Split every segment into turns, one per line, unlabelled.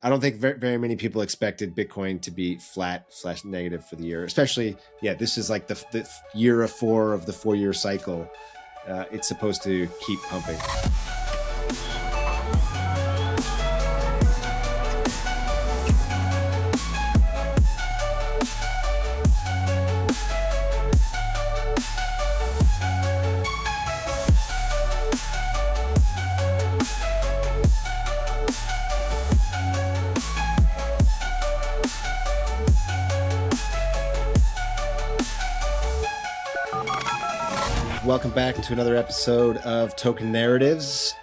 I don't think very many people expected Bitcoin to be flat/negative for the year, especially, this is like the year of 4 of the 4-year cycle. It's supposed to keep pumping. Welcome back to another episode of Token Narratives.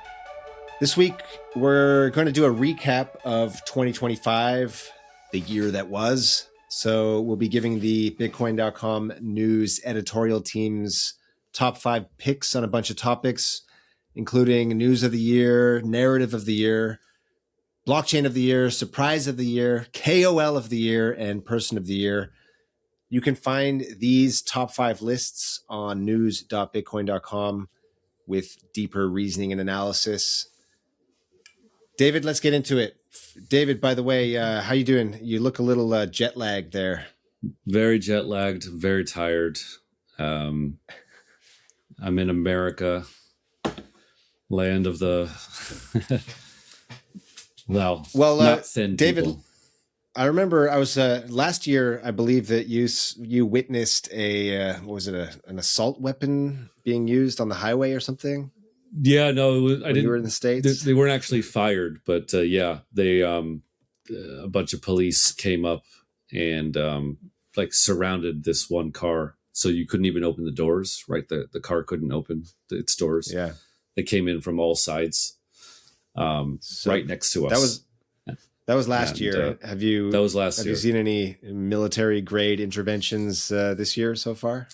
This week, we're going to do a recap of 2025, the year that was. So we'll be giving the Bitcoin.com news editorial team's top 5 picks on a bunch of topics, including news of the year, narrative of the year, blockchain of the year, surprise of the year, KOL of the year, and person of the year. You can find these top 5 lists on news.bitcoin.com with deeper reasoning and analysis. David, let's get into it. David, by the way, how you doing? You look a little jet lagged there.
Very jet lagged, very tired. I'm in America, land of the not thin
David.
people.
I remember I was last year. I believe that you witnessed an assault weapon being used on the highway or something.
Yeah, no, I didn't.
You were in the States.
They weren't actually fired, but they a bunch of police came up and surrounded this one car, so you couldn't even open the doors. Right, the car couldn't open its doors.
Yeah,
they came in from all sides, right next to us.
That was last year. Have you seen any military grade interventions this year so far?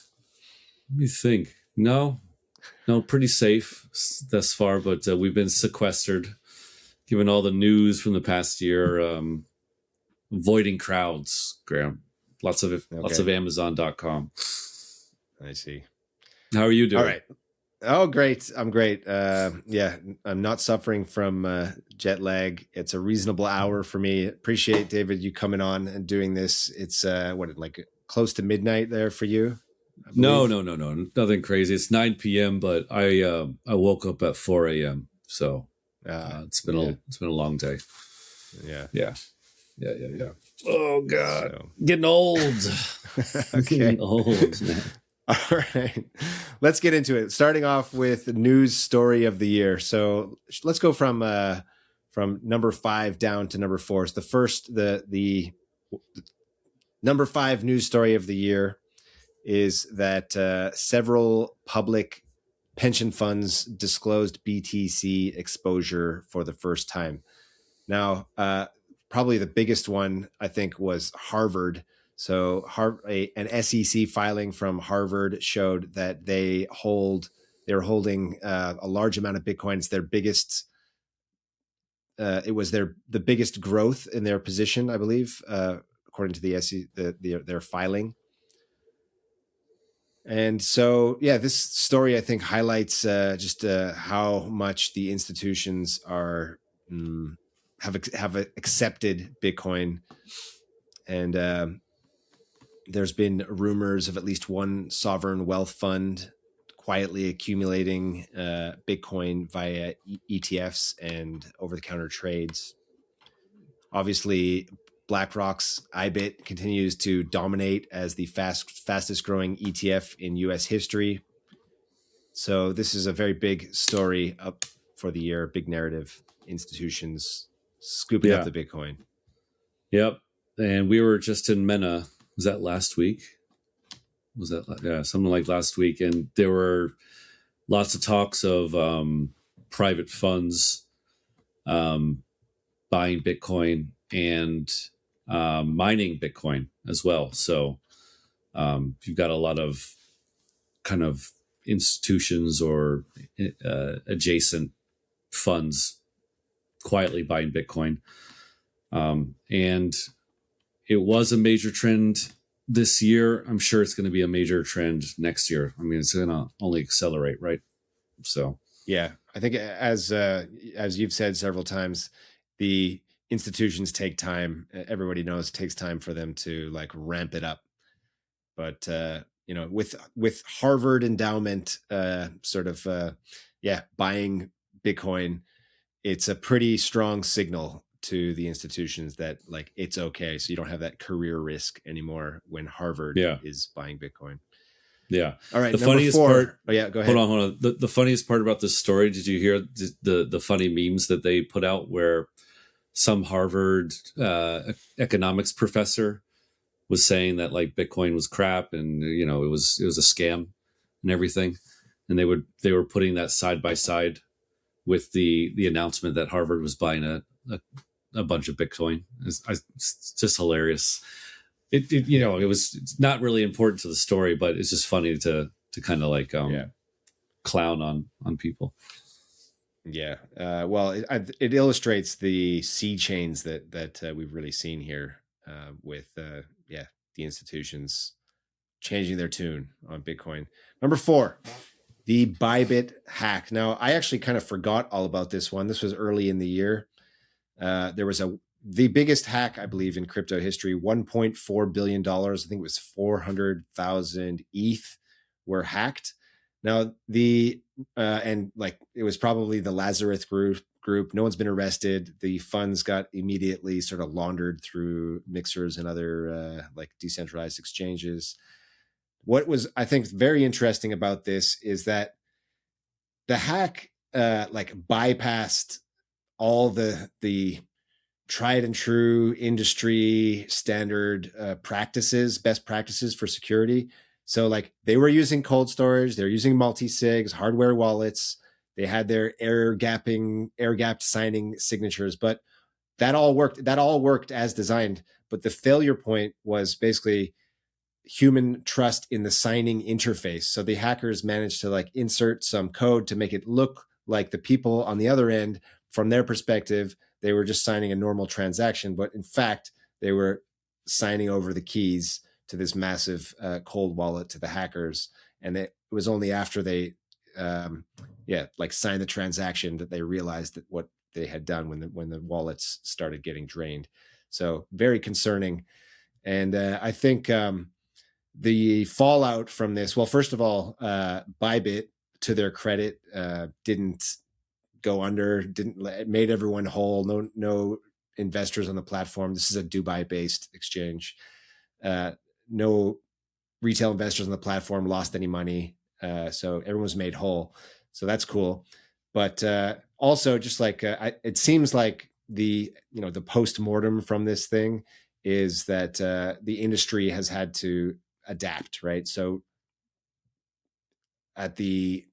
Let me think. No, pretty safe thus far, but we've been sequestered, given all the news from the past year, avoiding crowds, Graham. Lots of Amazon.com.
I see.
How are you doing?
All right. Oh, great. I'm great. I'm not suffering from jet lag. It's a reasonable hour for me. Appreciate, David, you coming on and doing this. It's close to midnight there for you?
No. Nothing crazy. It's 9 p.m., but I woke up at 4 a.m. So it's been a long day. Yeah. Oh God, getting old.
Okay.
Getting old, man.
All right, let's get into it. Starting off with news story of the year. So let's go from number 5 down to number 4. So the number 5 news story of the year is that several public pension funds disclosed BTC exposure for the first time. Now, probably the biggest one, I think, was Harvard. So an SEC filing from Harvard showed that they're holding a large amount of Bitcoin. It's their biggest. It was the biggest growth in their position, I believe, according to the SEC, their filing. And so, this story I think highlights just how much the institutions have accepted Bitcoin, and there's been rumors of at least one sovereign wealth fund quietly accumulating Bitcoin via ETFs and over-the-counter trades. Obviously, BlackRock's IBIT continues to dominate as the fastest growing ETF in U.S. history. So this is a very big story up for the year, big narrative. Institutions scooping up the Bitcoin.
Yep. And we were just in MENA. Was that last week? Something like last week. And there were lots of talks of private funds buying Bitcoin and mining Bitcoin as well. So you've got a lot of kind of institutions or adjacent funds quietly buying Bitcoin. And it was a major trend this year. I'm sure it's going to be a major trend next year. I mean, it's going to only accelerate, right? So
yeah, I think as you've said several times, the institutions take time. Everybody knows it takes time for them to like ramp it up. But with Harvard endowment buying Bitcoin, it's a pretty strong signal to the institutions that like it's okay. So you don't have that career risk anymore when Harvard is buying Bitcoin.
Yeah.
All right.
The funniest part.
Oh yeah, go ahead.
Hold on. The funniest part about this story, did you hear the funny memes that they put out where some Harvard economics professor was saying that like Bitcoin was crap and it was a scam and everything, and they were putting that side by side with the announcement that Harvard was buying a bunch of Bitcoin. It's just hilarious. It's not really important to the story, but it's just funny to kind of like clown on people.
Yeah. Well, it illustrates the sea chains that we've really seen here with the institutions changing their tune on Bitcoin. Number 4, the Bybit hack. Now, I actually kind of forgot all about this one. This was early in the year. There was the biggest hack, I believe, in crypto history, $1.4 billion. I think it was 400,000 ETH were hacked. Now, it was probably the Lazarus group. No one's been arrested. The funds got immediately sort of laundered through mixers and other decentralized exchanges. What was, I think, very interesting about this is that the hack bypassed all the tried and true industry standard best practices for security. So like they were using cold storage, they're using multi-sigs, hardware wallets. They had their air-gapped signing signatures, but that all worked as designed. But the failure point was basically human trust in the signing interface. So the hackers managed to like insert some code to make it look like the people on the other end, from their perspective, they were just signing a normal transaction, but in fact, they were signing over the keys to this massive cold wallet to the hackers. And it was only after they signed the transaction that they realized that what they had done when the wallets started getting drained. So very concerning. And I think the fallout from this, well, first of all, Bybit, to their credit, didn't go under, it made everyone whole. No investors on the platform. This is a Dubai-based exchange. No retail investors on the platform lost any money. So everyone was made whole. So that's cool. But also, just like it seems like the post-mortem from this thing is that the industry has had to adapt, right? So at the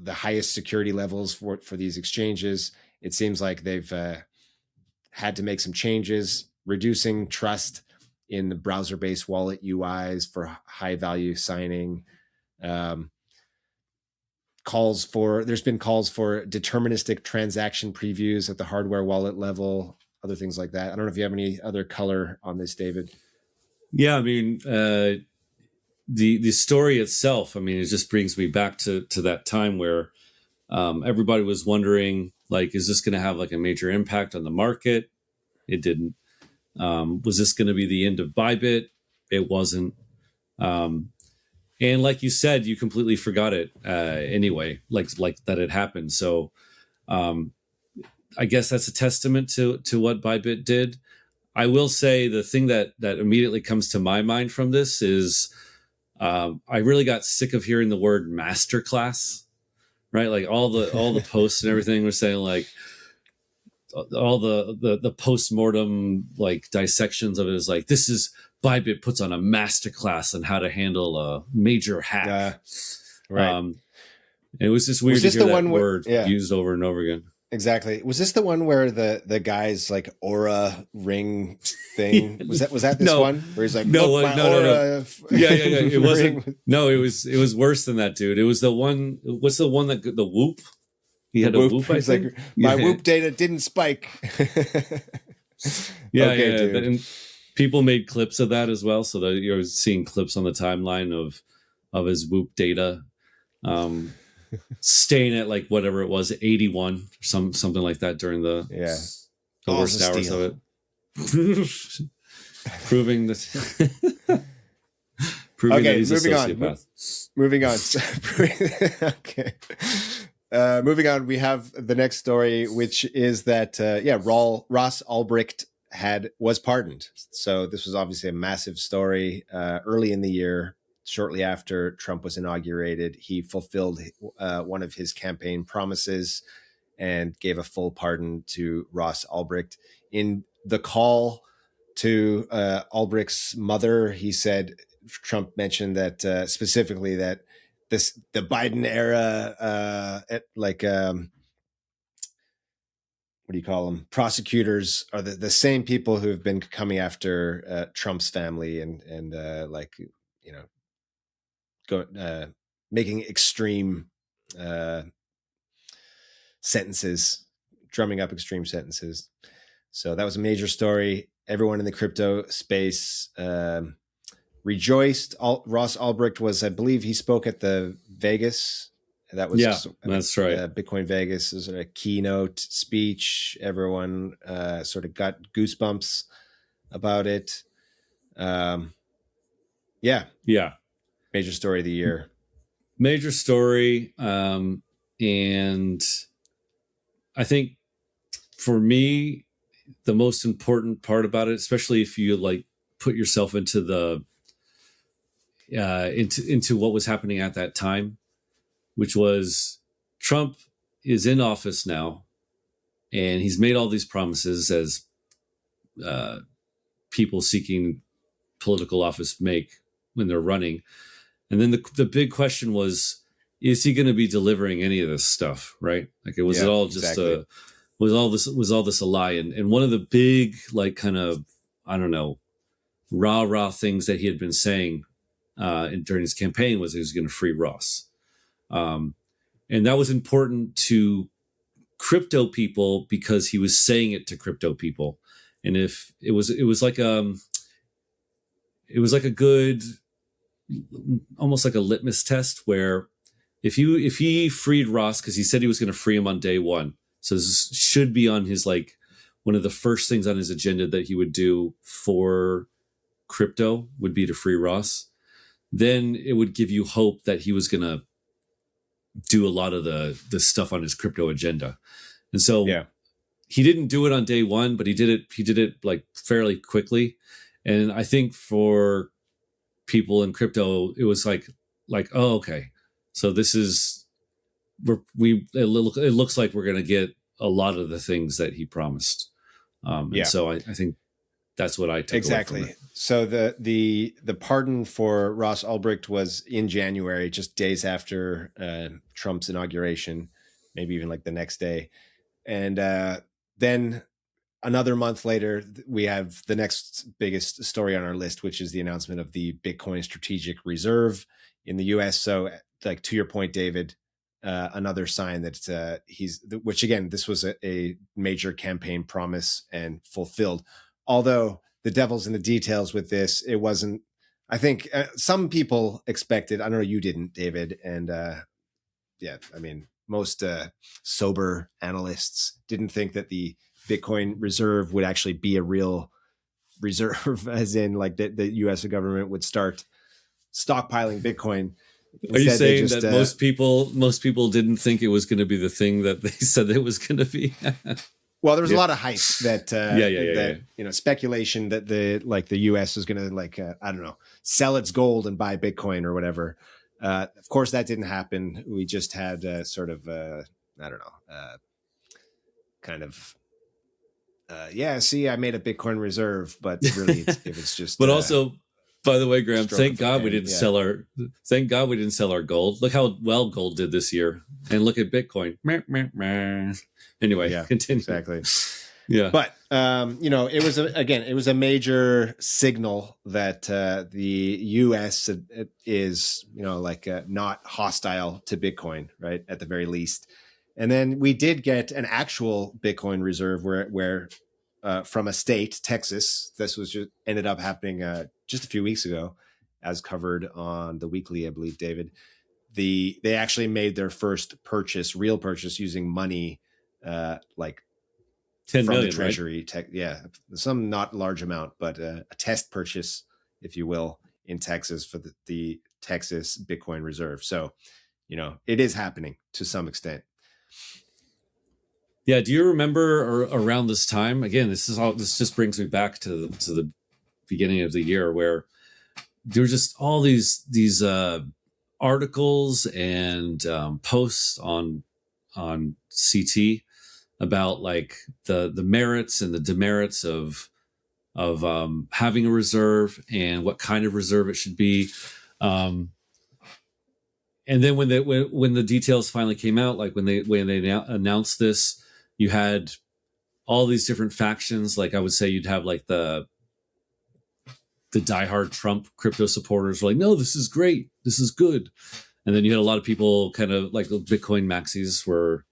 highest security levels for these exchanges, it seems like they've had to make some changes, reducing trust in the browser-based wallet UIs for high-value signing. There's been calls for deterministic transaction previews at the hardware wallet level, other things like that. I don't know if you have any other color on this, David.
Yeah, I mean, the story itself, I mean, it just brings me back to that time where everybody was wondering, like, is this going to have like a major impact on the market? It didn't. Was this going to be the end of Bybit? It wasn't. And like you said, you completely forgot it anyway, like that had happened. So I guess that's a testament to what Bybit did. I will say the thing that immediately comes to my mind from this is I really got sick of hearing the word masterclass, right? Like all the posts and everything were saying like all the post-mortem like dissections of it is like, this is Bybit puts on a masterclass on how to handle a major hack.
Right.
It was just weird to hear that word used over and over again.
Exactly. Was this the one where the guy's like aura ring thing? Was that this one where he's like,
no. Yeah. It wasn't.
Ring.
No, it was worse than that, dude. It was the one. What's the one that the Whoop? He had a Whoop. I think.
Like, my Whoop data didn't spike.
Yeah, okay, dude. And people made clips of that as well, so that you're seeing clips on the timeline of his Whoop data. Staying at like whatever it was, 81 or something like that during the the
Balls
worst
of
hours
steel.
of it. Proving that. Proving that
Okay,
he's a
moving on.
sociopath.
Moving on. Okay. Moving on, we have the next story, which is that Ross Ulbricht was pardoned. So this was obviously a massive story early in the year. Shortly after Trump was inaugurated, he fulfilled one of his campaign promises and gave a full pardon to Ross Ulbricht. In the call to Ulbricht's mother, he said, Trump mentioned that specifically that the Biden era, what do you call them? Prosecutors are the same people who have been coming after Trump's family and making extreme sentences, drumming up extreme sentences. So that was a major story. Everyone in the crypto space rejoiced. Ross Ulbricht was, I believe, he spoke at the Vegas. That was
that's right.
Bitcoin Vegas is a keynote speech. Everyone sort of got goosebumps about it. Yeah. Major story of the year.
Major story. And I think for me, the most important part about it, especially if you like put yourself into the into what was happening at that time, which was Trump is in office now, and he's made all these promises as people seeking political office make when they're running. And then the big question was, is he going to be delivering any of this stuff? Right? Like, it was it all just was all this a lie? And one of the big, like, kind of, I don't know, rah things that he had been saying during his campaign was he was going to free Ross. And that was important to crypto people because he was saying it to crypto people. And if it was like a good, almost like a litmus test, where if he freed Ross, because he said he was going to free him on day one, so this should be on his, like, one of the first things on his agenda that he would do for crypto would be to free Ross, then it would give you hope that he was going to do a lot of the stuff on his crypto agenda. And so he didn't do it on day one, but he did it like fairly quickly. And I think for people in crypto, it was like, oh, okay, so this is, it looks like we're going to get a lot of the things that he promised. And so I think that's what I took
exactly
away from it.
So the pardon for Ross Ulbricht was in January, just days after Trump's inauguration, maybe even like the next day. And then another month later, we have the next biggest story on our list, which is the announcement of the Bitcoin Strategic Reserve in the US. So, like, to your point, David, another sign that which again, this was a major campaign promise and fulfilled. Although the devil's in the details with this, it wasn't, I think some people expected, I don't know, you didn't, David. And I mean, most sober analysts didn't think that the Bitcoin reserve would actually be a real reserve, as in like the US government would start stockpiling Bitcoin.
Are you saying that most people didn't think it was going to be the thing that they said it was going to be?
Well, there was a lot of hype that speculation that the US was going to I don't know, sell its gold and buy Bitcoin or whatever. Of course, that didn't happen. We just had sort of I don't know, kind of see, I made a Bitcoin reserve, but really it was just.
But also, by the way, Graham, thank God we didn't sell our gold. Look how well gold did this year, and look at Bitcoin. Anyway, continue.
Exactly.
Yeah,
but it was a major signal that the U.S. is not hostile to Bitcoin, right, at the very least. And then we did get an actual Bitcoin reserve where from a state, Texas. This was just ended up happening just a few weeks ago, as covered on the weekly, I believe, David. They actually made their first real purchase using money, like
10
from
million,
the Treasury. Right? Some not large amount, but a test purchase, if you will, in Texas for the Texas Bitcoin Reserve. So, it is happening to some extent.
Yeah. Do you remember around this time? Again, this just brings me back to the beginning of the year where there were just all these articles and posts on CT about like the merits and the demerits of having a reserve and what kind of reserve it should be. And then when the details finally came out, like when they announced this, you had all these different factions. Like I would say, you'd have like the diehard Trump crypto supporters were like, no, this is great, this is good. And then you had a lot of people kind of like the Bitcoin maxis were,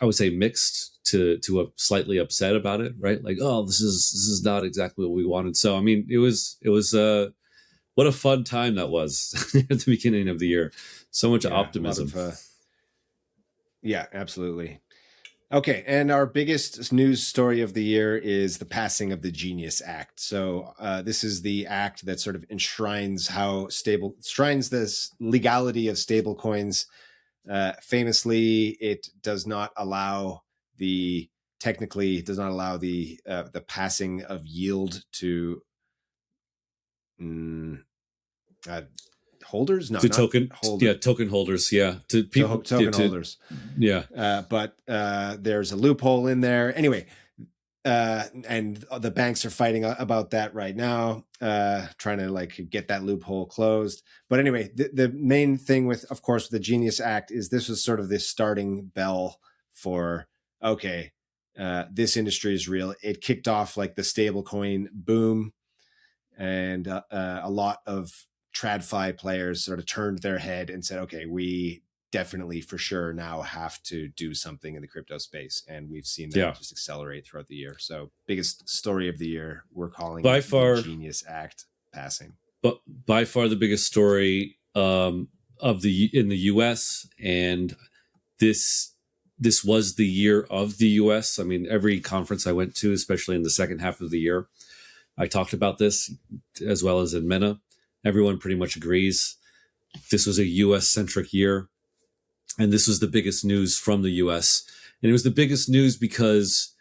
I would say, mixed to a slightly upset about it, right? Like, oh, this is not exactly what we wanted. So I mean, it was what a fun time that was at the beginning of the year. So much optimism.
Yeah, absolutely. Okay, and our biggest news story of the year is the passing of the Genius Act. So this is the act that sort of enshrines this legality of stablecoins. Famously, it does not allow the passing of yield to holders, no,
to token holders, to people,
token holders, but there's a loophole in there anyway, and the banks are fighting about that right now, trying to like get that loophole closed. But anyway, the main thing with the Genius Act is this was sort of this starting bell for this industry is real. It kicked off like the stablecoin boom, and a lot of TradFi players sort of turned their head and said, okay, we definitely for sure now have to do something in the crypto space. And we've seen that just accelerate throughout the year. So biggest story of the year, we're calling
by far
the Genius Act passing.
But by far the biggest story in the US, and this was the year of the US. I mean, every conference I went to, especially in the second half of the year, I talked about this, as well as in MENA. Everyone pretty much agrees this was a US-centric year, and this was the biggest news from the US. And it was the biggest news because,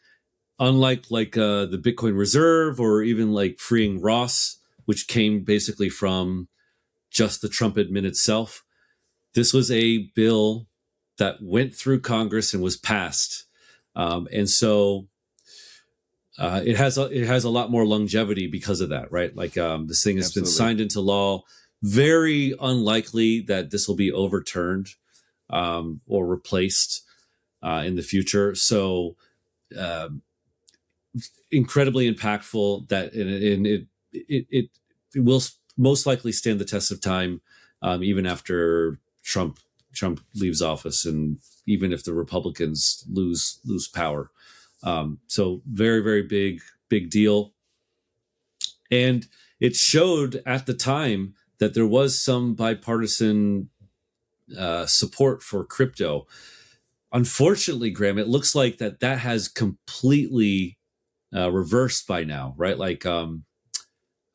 unlike the Bitcoin Reserve or even like freeing Ross, which came basically from just the Trump admin itself, this was a bill that went through Congress and was passed, and so. It has a lot more longevity because of that, right? Like this thing has been signed into law. Very unlikely that this will be overturned or replaced in the future. So incredibly impactful that it will most likely stand the test of time, even after Trump leaves office, and even if the Republicans lose power. So very, very big deal. And it showed at the time that there was some bipartisan support for crypto. Unfortunately, Graham, it looks like that has completely reversed by now, right? Like I'm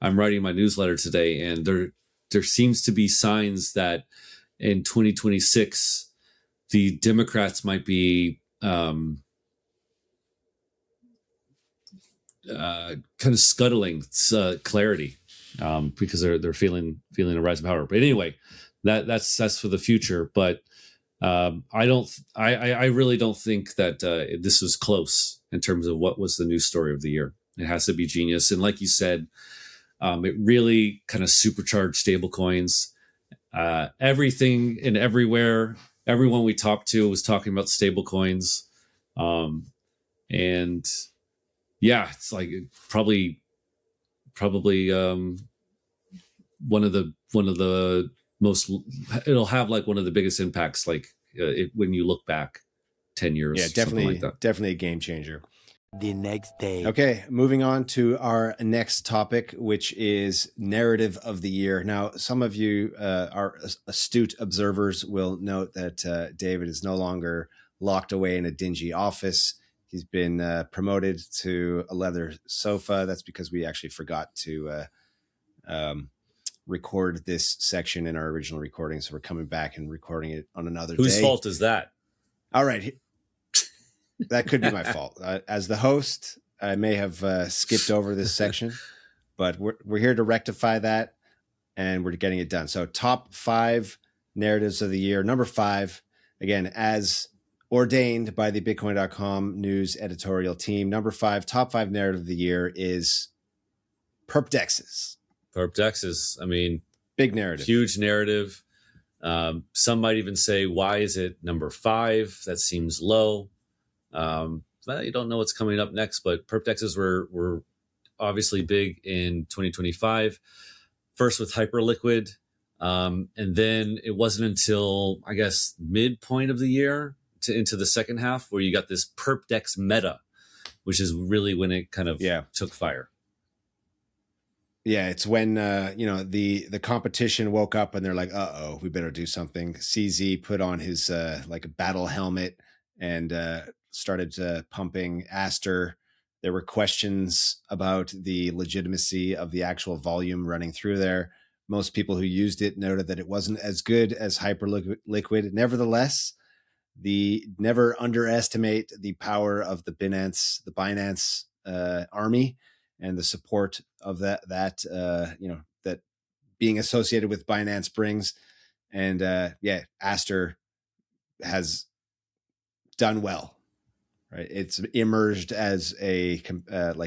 writing my newsletter today, and there seems to be signs that in 2026, the Democrats might be kind of scuttling clarity because they're feeling a rise of power. But anyway, that's for the future. But I really don't think that this was close in terms of what was the news story of the year. It has to be Genius, and like you said, it really kind of supercharged stablecoins. Everything and everywhere, everyone we talked to was talking about stablecoins, and yeah, it's like probably one of the most, it'll have like one of the biggest impacts, like when you look back 10 years.
Yeah, definitely a game changer.
The next day.
Okay, moving on to our next topic, which is narrative of the year. Now, some of you are astute observers will note that David is no longer locked away in a dingy office. He's been promoted to a leather sofa. That's because we actually forgot to record this section in our original recording. So we're coming back and recording it on another day.
Whose fault is that?
All right. That could be my fault. As the host, I may have skipped over this section, but we're here to rectify that, and we're getting it done. So top 5 narratives of the year. Number 5, again, as ordained by the Bitcoin.com news editorial team. Number 5, top 5 narrative of the year is perp DEXs.
Perp DEXs. I mean,
big narrative,
huge narrative. Some might even say, why is it number 5? That seems low. Well, you don't know what's coming up next, but perp DEXs were obviously big in 2025. First with Hyperliquid, and then it wasn't until, I guess, midpoint of the year into the second half where you got this perp DEX meta, which is really when it kind of took fire.
Yeah, it's when the competition woke up and they're like, "Uh-oh, we better do something." CZ put on his like a battle helmet and started pumping Aster. There were questions about the legitimacy of the actual volume running through there. Most people who used it noted that it wasn't as good as Hyperliquid. Nevertheless, never underestimate the power of the Binance army and the support of that being associated with Binance brings. And Aster has done well. Right, it's emerged as a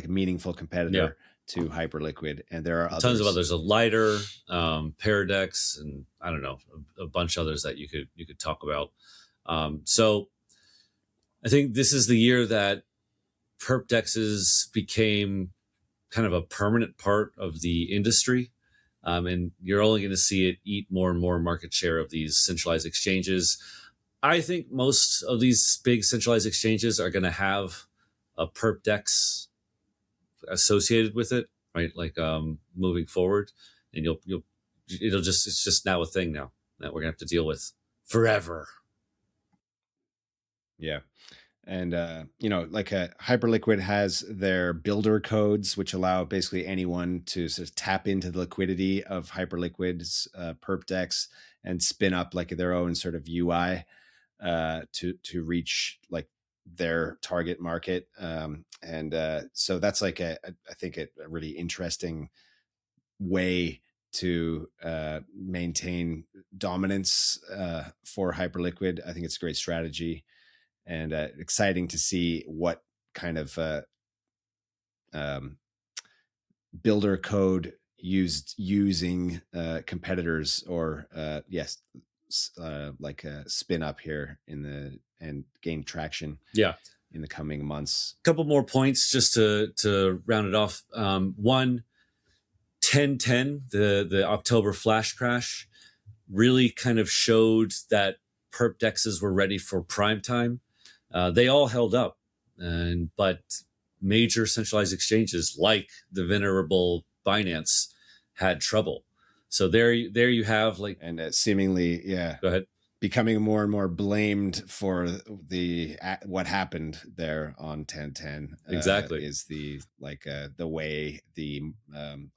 meaningful competitor to Hyperliquid, and there are
tons of others. A Lighter, Paradex, and I don't know, a bunch of others that you could talk about. So I think this is the year that perp DEXs became kind of a permanent part of the industry, and you're only going to see it eat more and more market share of these centralized exchanges. I think most of these big centralized exchanges are going to have a perp DEX associated with it, right? Like moving forward, and it's just now a thing now that we're gonna have to deal with forever.
Yeah. And, Hyperliquid has their builder codes, which allow basically anyone to sort of tap into the liquidity of Hyperliquid's perp DEX and spin up like their own sort of UI to reach like their target market. So that's like I think a really interesting way to maintain dominance for Hyperliquid. I think it's a great strategy. And exciting to see what kind of builder code using competitors or spin up here and gain traction.
Yeah,
in the coming months.
A couple more points just to round it off. 10/10, the October flash crash, really kind of showed that perp DEXs were ready for prime time. They all held up, but major centralized exchanges like the venerable Binance had trouble. So there you have
seemingly,
Go ahead.
Becoming more and more blamed for what happened there on 10/10.
Exactly,
is the way the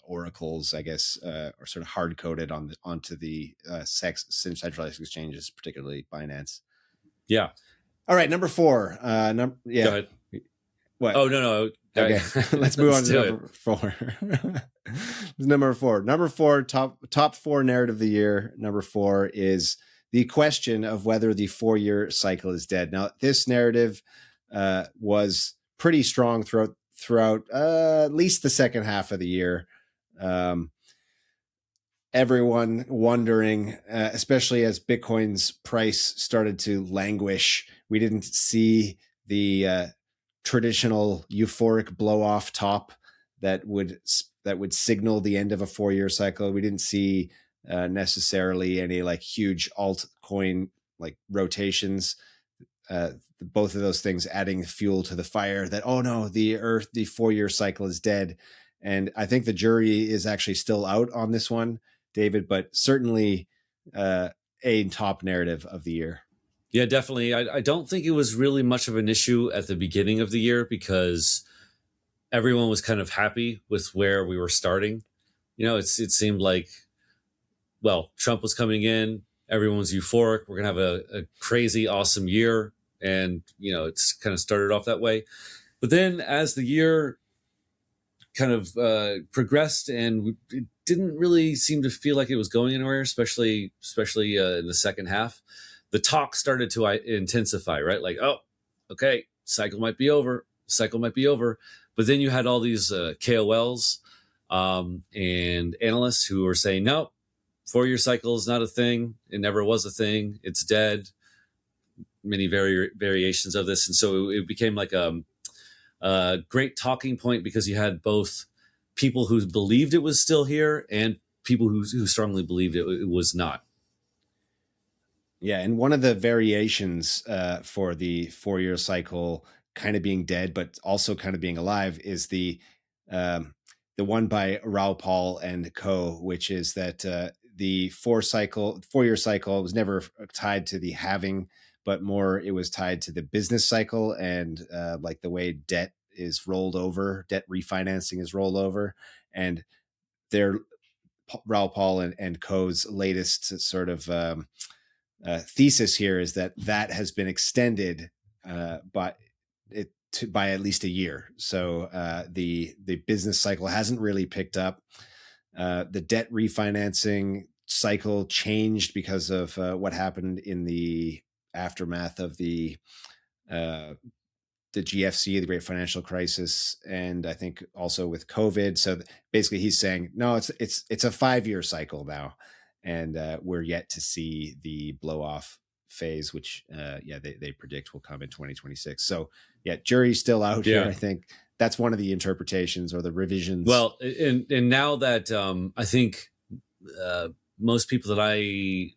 oracles, I guess, are sort of hard coded onto the centralized exchanges, particularly Binance.
Yeah.
All right, number 4.
Go ahead.
What?
Oh no.
Okay, let's move on to number 4. Number 4, top 4 narrative of the year. Number 4 is the question of whether the 4-year cycle is dead. Now, this narrative was pretty strong throughout at least the second half of the year. Everyone wondering, especially as Bitcoin's price started to languish, we didn't see the traditional euphoric blow off top that would signal the end of a 4-year cycle. We didn't see necessarily any like huge altcoin like rotations. Both of those things adding fuel to the fire that, oh no, the 4-year cycle is dead. And I think the jury is actually still out on this one, David, but certainly a top narrative of the year.
Yeah, definitely. I don't think it was really much of an issue at the beginning of the year because everyone was kind of happy with where we were starting. It seemed like, well, Trump was coming in, everyone was euphoric. We're gonna have a crazy, awesome year, and it's kind of started off that way. But then, as the year kind of progressed, and it didn't really seem to feel like it was going anywhere, especially in the second half. The talk started to intensify, right? Like, oh, okay, cycle might be over. But then you had all these KOLs and analysts who were saying, no, 4-year cycle is not a thing. It never was a thing. It's dead. Many variations of this. And so it became like a great talking point because you had both people who believed it was still here and people who strongly believed it was not.
Yeah, and one of the variations for the 4-year cycle kind of being dead, but also kind of being alive, is the one by Raoul Pal and co, which is that the 4-year cycle was never tied to the halving, but more it was tied to the business cycle and like the way debt is rolled over, debt refinancing is rolled over, and their Raoul Pal and co's latest sort of thesis here is that has been extended by at least a year. So the business cycle hasn't really picked up. The debt refinancing cycle changed because of what happened in the aftermath of the GFC, the Great Financial Crisis, and I think also with COVID. So basically, he's saying no, it's a 5-year cycle now, and we're yet to see the blow off phase, which they predict will come in 2026. So yeah, jury's still out here. I think that's one of the interpretations or the revisions.
Well, and now that I think most people that I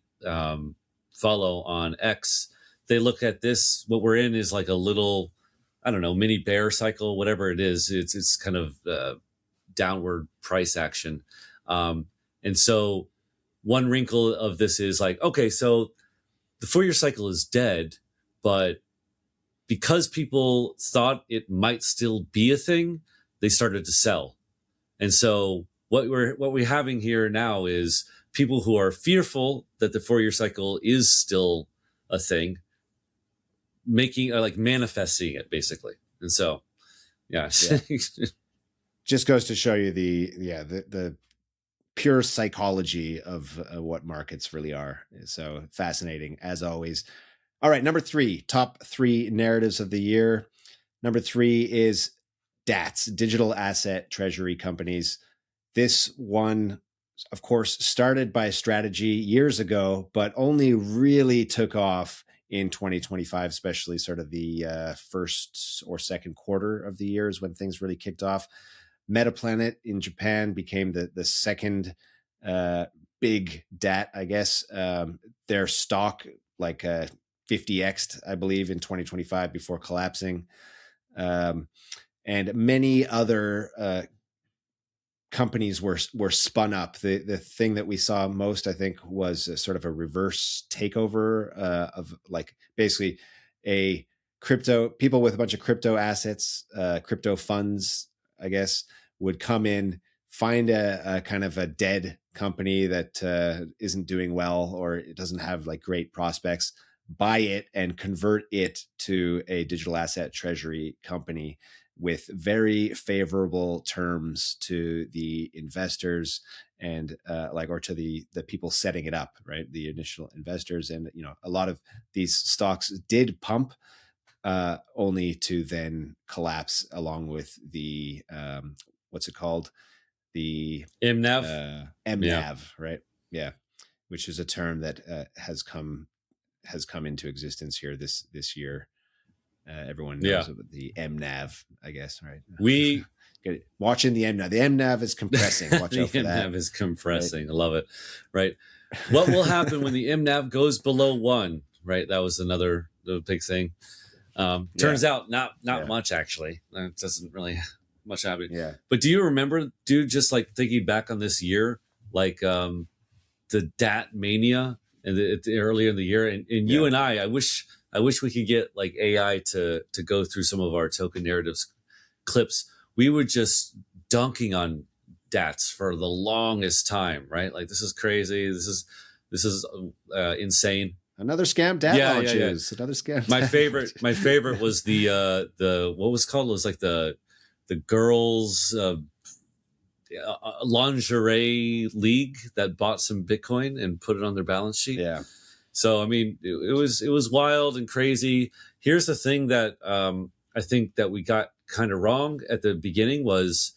follow on X, they look at this. What we're in is like a little, I don't know, mini bear cycle, whatever it is. It's kind of downward price action, and so one wrinkle of this is like, okay, so the 4-year cycle is dead, but because people thought it might still be a thing, they started to sell. And so what we're having here now is people who are fearful that the 4-year cycle is still a thing, making like manifesting it basically. And so, yeah.
Just goes to show you the pure psychology of what markets really are. So fascinating as always. All right, number 3, top 3 narratives of the year. Number 3 is DATs, digital asset treasury companies. This one, of course, started by strategy years ago, but only really took off in 2025, especially sort of the first or second quarter of the year is when things really kicked off. Metaplanet in Japan became the second big DAT, I guess. Their stock like 50x'd, I believe, in 2025 before collapsing. And many other companies were spun up. The thing that we saw most, I think, was sort of a reverse takeover of like basically a people with a bunch of crypto assets, crypto funds, I guess, would come in, find a kind of a dead company that isn't doing well or it doesn't have like great prospects, buy it and convert it to a digital asset treasury company with very favorable terms to the investors and or to the people setting it up, right? The initial investors. And, a lot of these stocks did pump only to then collapse along with the, what's it called? The
MNAV.
MNAV, right? Yeah. Which is a term that has come into existence here this year. Everyone knows about the MNAV, I guess, right?
We
watching the MNAV. The MNAV is compressing. Watch out for that.
The MNAV is compressing. Right? I love it. Right. What will happen when the MNAV goes below 1? Right. That was the big thing. Turns out not much actually. It doesn't really much happen.
Yeah.
But do you remember, dude? Just like thinking back on this year, like the DAT mania earlier in the year. And you and I wish we could get like AI to go through some of our token narratives clips. We were just dunking on DATs for the longest time, right? Like, this is crazy. This is insane.
Another scam DAT launches. Another scam.
My favorite was the what was called? It was like the girls lingerie league that bought some Bitcoin and put it on their balance sheet.
Yeah.
So I mean, it was wild and crazy. Here's the thing that I think that we got kind of wrong at the beginning was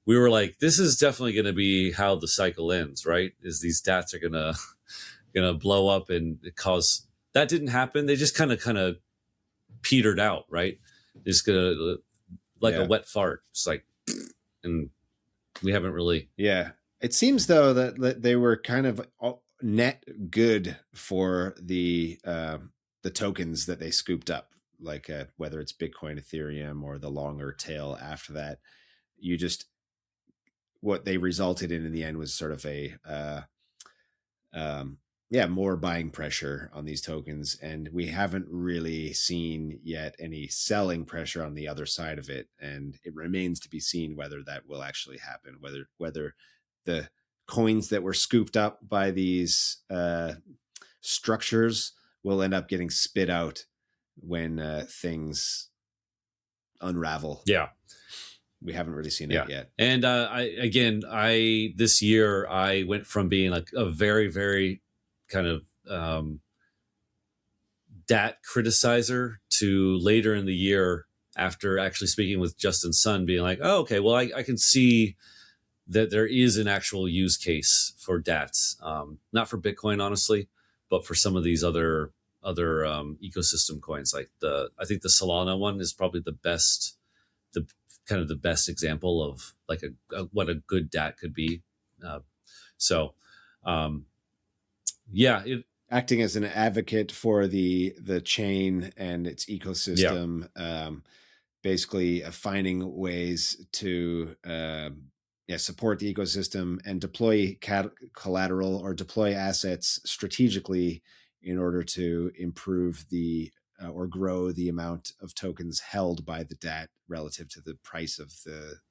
we were like, this is definitely going to be how the cycle ends, right? Is these DATs are gonna blow up and cause. That didn't happen. They just kind of petered out, right? It's gonna like a wet fart. It's like, and we haven't really.
Yeah, it seems though that they were kind of net good for the tokens that they scooped up, like whether it's Bitcoin, Ethereum, or the longer tail after that. What they resulted in the end was sort of a more buying pressure on these tokens, and we haven't really seen yet any selling pressure on the other side of it, and it remains to be seen whether that will actually happen, whether the coins that were scooped up by these structures will end up getting spit out when things unravel.
Yeah,
we haven't really seen it yet.
And I this year I went from being like a very, very kind of DAT criticizer to later in the year, after actually speaking with Justin Sun, being like, oh, okay, well, I can see that there is an actual use case for DATs, not for Bitcoin, honestly, but for some of these other ecosystem coins. Like I think the Solana one is probably the best example of like what a good DAT could be.
Acting as an advocate for the chain and its ecosystem, basically finding ways to support the ecosystem and deploy collateral or deploy assets strategically in order to improve or grow the amount of tokens held by the DAT relative to the price of the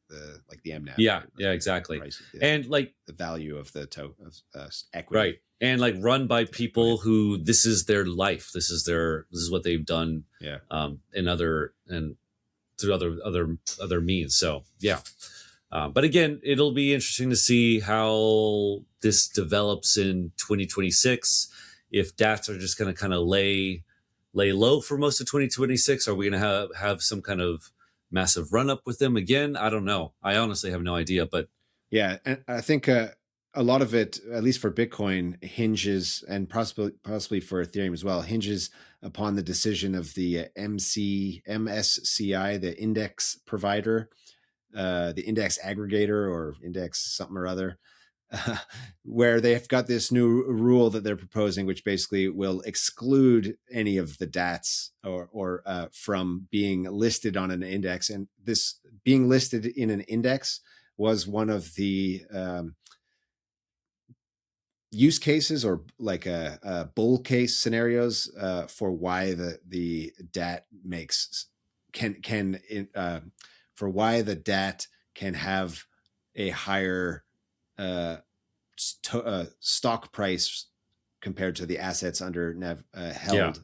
MNAV.
Yeah, exactly. And like
the value of the equity.
Right. And like run by people who this is their life. This is what they've done.
Yeah.
And through other means. So yeah. But again, it'll be interesting to see how this develops in 2026. If DATs are just going to kind of lay low for most of 2026, are we going to have some kind of massive run up with them again? I don't know. I honestly have no idea. But
yeah, and I think a lot of it, at least for Bitcoin, hinges, and possibly for Ethereum as well, hinges upon the decision of the MSCI, the index provider, the index aggregator or index something or other, where they've got this new rule that they're proposing, which basically will exclude any of the DATs or from being listed on an index. And this being listed in an index was one of the use cases, or like a bull case scenarios for why the DAT for why the DAT can have a higher stock price compared to the assets under held,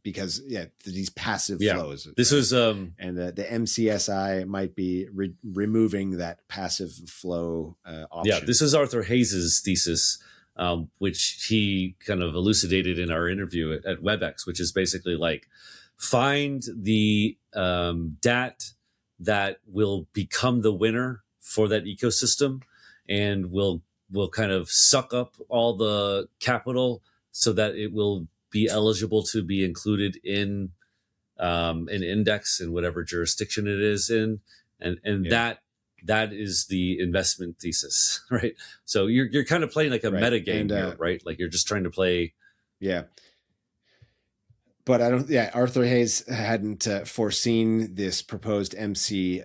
because these passive flows.
This was
and the MCSI might be removing that passive flow option.
Yeah, this is Arthur Hayes's thesis, which he kind of elucidated in our interview at WebEx, which is basically like find the DAT that will become the winner for that ecosystem and will kind of suck up all the capital so that it will be eligible to be included in an index in whatever jurisdiction it is in. And that is the investment thesis, right? So you're kind of playing like a meta game here, right? Like you're just trying to play.
Yeah. but I don't. Yeah, Arthur Hayes hadn't foreseen this proposed MSCI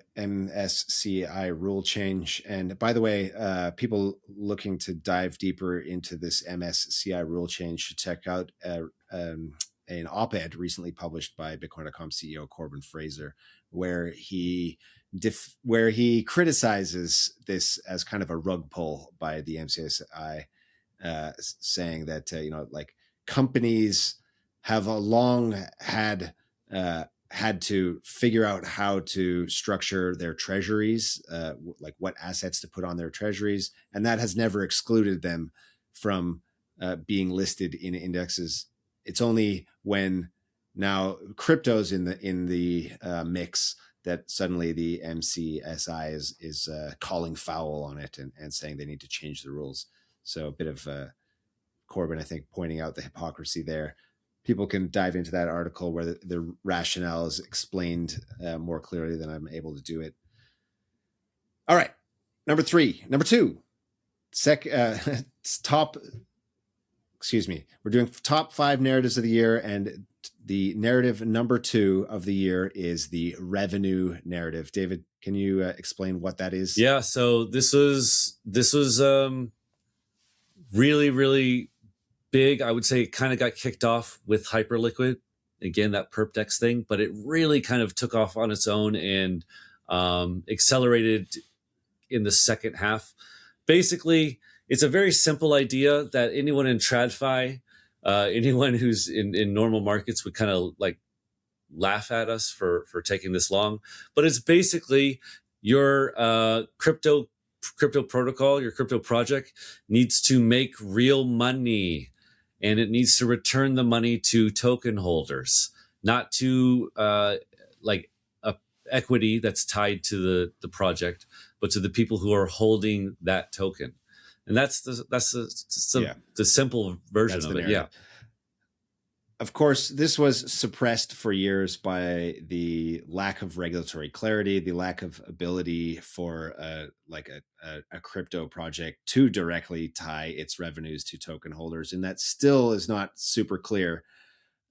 rule change. And by the way, people looking to dive deeper into this MSCI rule change should check out an op-ed recently published by Bitcoin.com CEO Corbin Fraser, where he criticizes this as kind of a rug pull by the MSCI, saying that like companies have a long had to figure out how to structure their treasuries, like what assets to put on their treasuries, and that has never excluded them from being listed in indexes. It's only when now crypto's in the mix that suddenly the MCSI is calling foul on it and saying they need to change the rules. So a bit of Corbin, I think, pointing out the hypocrisy there. People can dive into that article where the rationale is explained more clearly than I'm able to do it. All right, number two, top. Excuse me. We're doing top 5 narratives of the year, and the narrative number 2 of the year is the revenue narrative. David, can you explain what that is?
Yeah. So this was really, really big. I would say it kind of got kicked off with Hyperliquid, again, that PerpDex thing, but it really kind of took off on its own and accelerated in the second half. Basically, it's a very simple idea that anyone in TradFi, anyone who's in normal markets would kind of like laugh at us for taking this long. But it's basically your crypto protocol, your crypto project needs to make real money, and it needs to return the money to token holders, not to like a equity that's tied to the project, but to the people who are holding that token. And that's the simple version of it. Yeah.
Of course, this was suppressed for years by the lack of regulatory clarity, the lack of ability for a crypto project to directly tie its revenues to token holders, and that still is not super clear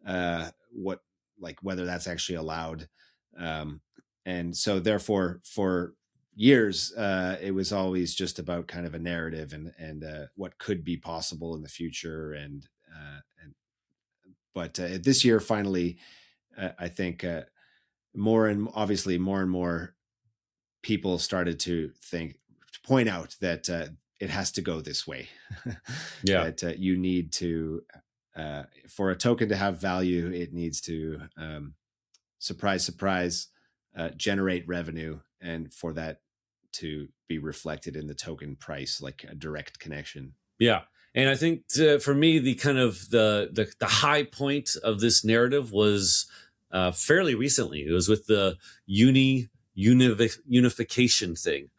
whether that's actually allowed. And so, therefore, for years, it was always just about kind of a narrative and what could be possible in the future, but this year, finally, I think more and more people started to point out that it has to go this way.
Yeah.
That you need to, for a token to have value, it needs to, surprise, generate revenue, and for that to be reflected in the token price, like a direct connection.
Yeah. And I think for me, the kind of the high point of this narrative was fairly recently. It was with the unification thing,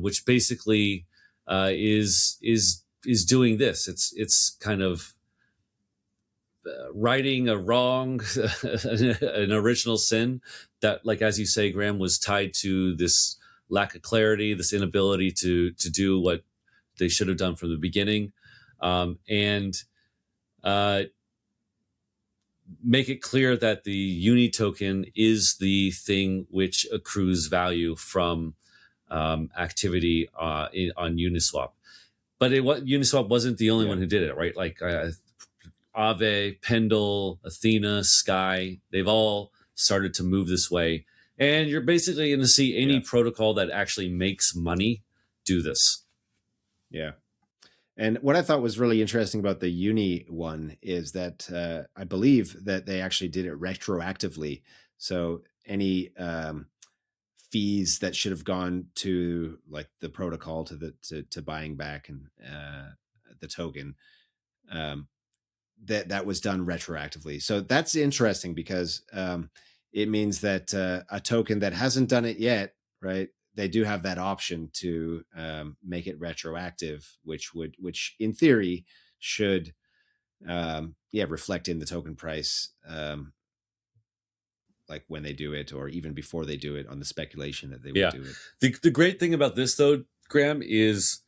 which basically is doing this. It's kind of righting a wrong, an original sin that, like as you say, Graham, was tied to this lack of clarity, this inability to do what they should have done from the beginning. And make it clear that the uni token is the thing which accrues value from activity on Uniswap. But Uniswap wasn't the only one who did it, right? Like Aave, Pendle, Athena, Sky, they've all started to move this way. And you're basically going to see any protocol that actually makes money do this.
Yeah. And what I thought was really interesting about the Uni one is that I believe that they actually did it retroactively. So any fees that should have gone to like the protocol to buying back and the token, that was done retroactively. So that's interesting because it means that a token that hasn't done it yet, right? They do have that option to make it retroactive, which in theory should reflect in the token price, like when they do it or even before they do it, on the speculation that they would do it.
The great thing about this though, Graham, is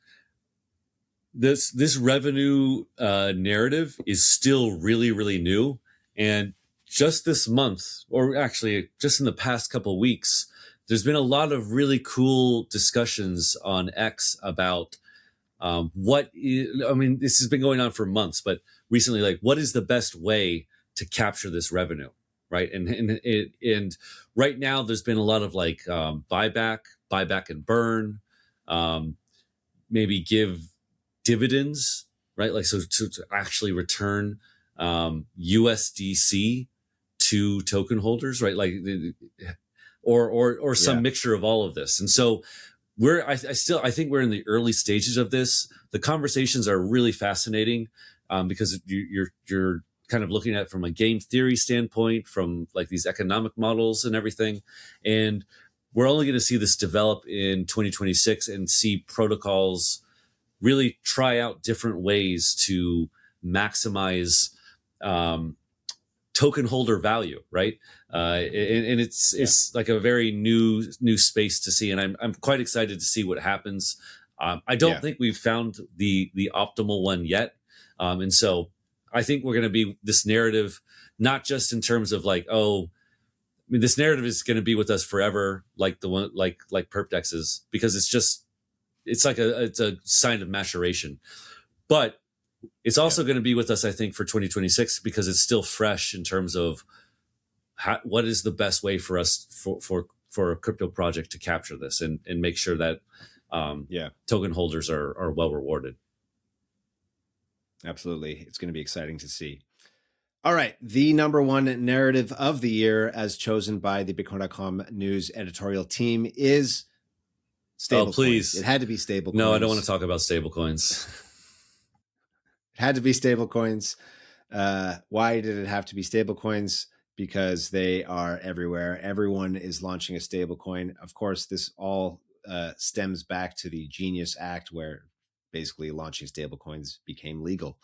this revenue narrative is still really, really new. And just this month, or actually just in the past couple of weeks, there's been a lot of really cool discussions on X about I mean, this has been going on for months, but recently, like, what is the best way to capture this revenue, right? And right now, there's been a lot of like buyback and burn, um, maybe give dividends, right? Like, so to actually return USDC to token holders, right? Like, or some mixture of all of this. And so I think we're in the early stages of this. The conversations are really fascinating because you're kind of looking at it from a game theory standpoint, from like these economic models and everything. And we're only going to see this develop in 2026 and see protocols really try out different ways to maximize token holder value, right? And it's like a very new space to see, and I'm quite excited to see what happens. I don't think we've found the optimal one yet, and so I think we're going to be this narrative, not just in terms of like, oh, I mean, this narrative is going to be with us forever, like the one like perp DEXs, because it's a sign of maturation, but it's also going to be with us, I think, for 2026 because it's still fresh in terms of what is the best way for us for a crypto project to capture this and make sure that token holders are well rewarded.
Absolutely. It's going to be exciting to see. All right. The number one narrative of the year, as chosen by the Bitcoin.com news editorial team, is stablecoins.
Oh, please.
It had to be stablecoins.
No, I don't want to talk about stablecoins.
It had to be stablecoins. Why did it have to be stablecoins? Because they are everywhere. Everyone is launching a stablecoin. Of course, this all stems back to the Genius Act, where basically launching stablecoins became legal.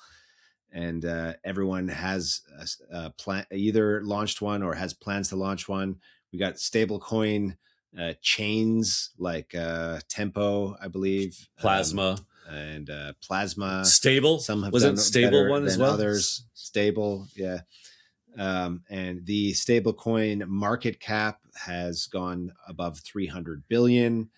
And everyone has either launched one or has plans to launch one. We got stablecoin chains like Tempo, I believe.
Plasma.
And Plasma.
Stable.
Some have
was
done
it stable one as well?
Others. Stable, yeah. And the stablecoin market cap has gone above 300 billion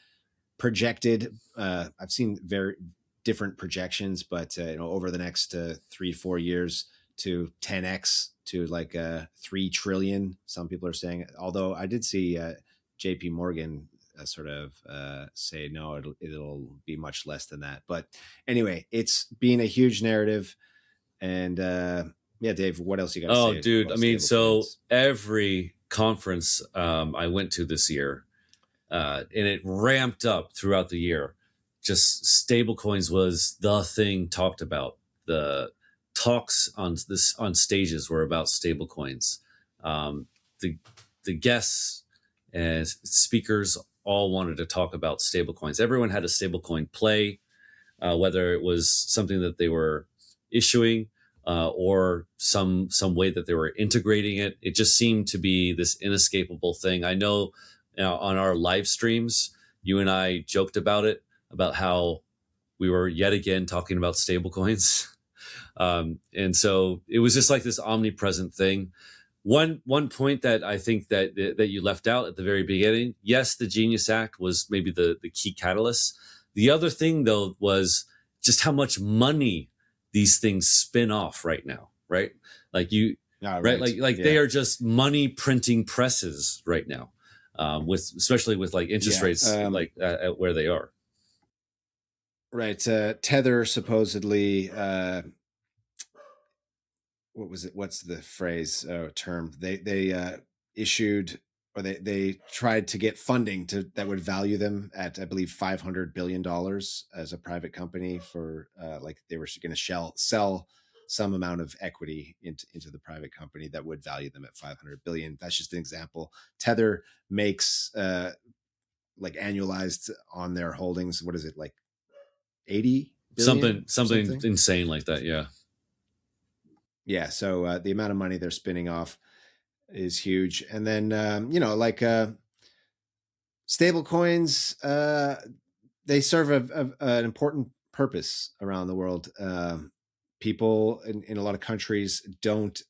projected. I've seen very different projections, but over the next 3-4 years to 10x to like 3 trillion. Some people are saying, although I did see JP Morgan sort of say no, it'll be much less than that. But anyway, it's been a huge narrative. And yeah, Dave, what else you got to say?
Oh, dude, I mean, so every conference I went to this year, and it ramped up throughout the year. Just stablecoins was the thing talked about. The talks on stages were about stablecoins. The guests and speakers all wanted to talk about stablecoins. Everyone had a stablecoin play, whether it was something that they were issuing or some way that they were integrating it. It just seemed to be this inescapable thing. I know on our live streams, you and I joked about it, about how we were yet again talking about stablecoins. And so it was just like this omnipresent thing. One point that I think that you left out at the very beginning, yes, the Genius Act was maybe the key catalyst. The other thing, though, was just how much money these things spin off right now, right? Like right? Like they are just money printing presses right now, especially with like interest rates like at where they are.
Right. Tether supposedly, what was it? What's the phrase term? They issued, or they tried to get funding that would value them at, I believe, $500 billion as a private company for like they were going to sell some amount of equity into the private company that would value them at 500 billion. That's just an example. Tether makes like annualized on their holdings, what is it, like 80 billion?
Something insane like that.
Yeah. So the amount of money they're spinning off is huge. And then, like stable coins, they serve an important purpose around the world. People in a lot of countries don't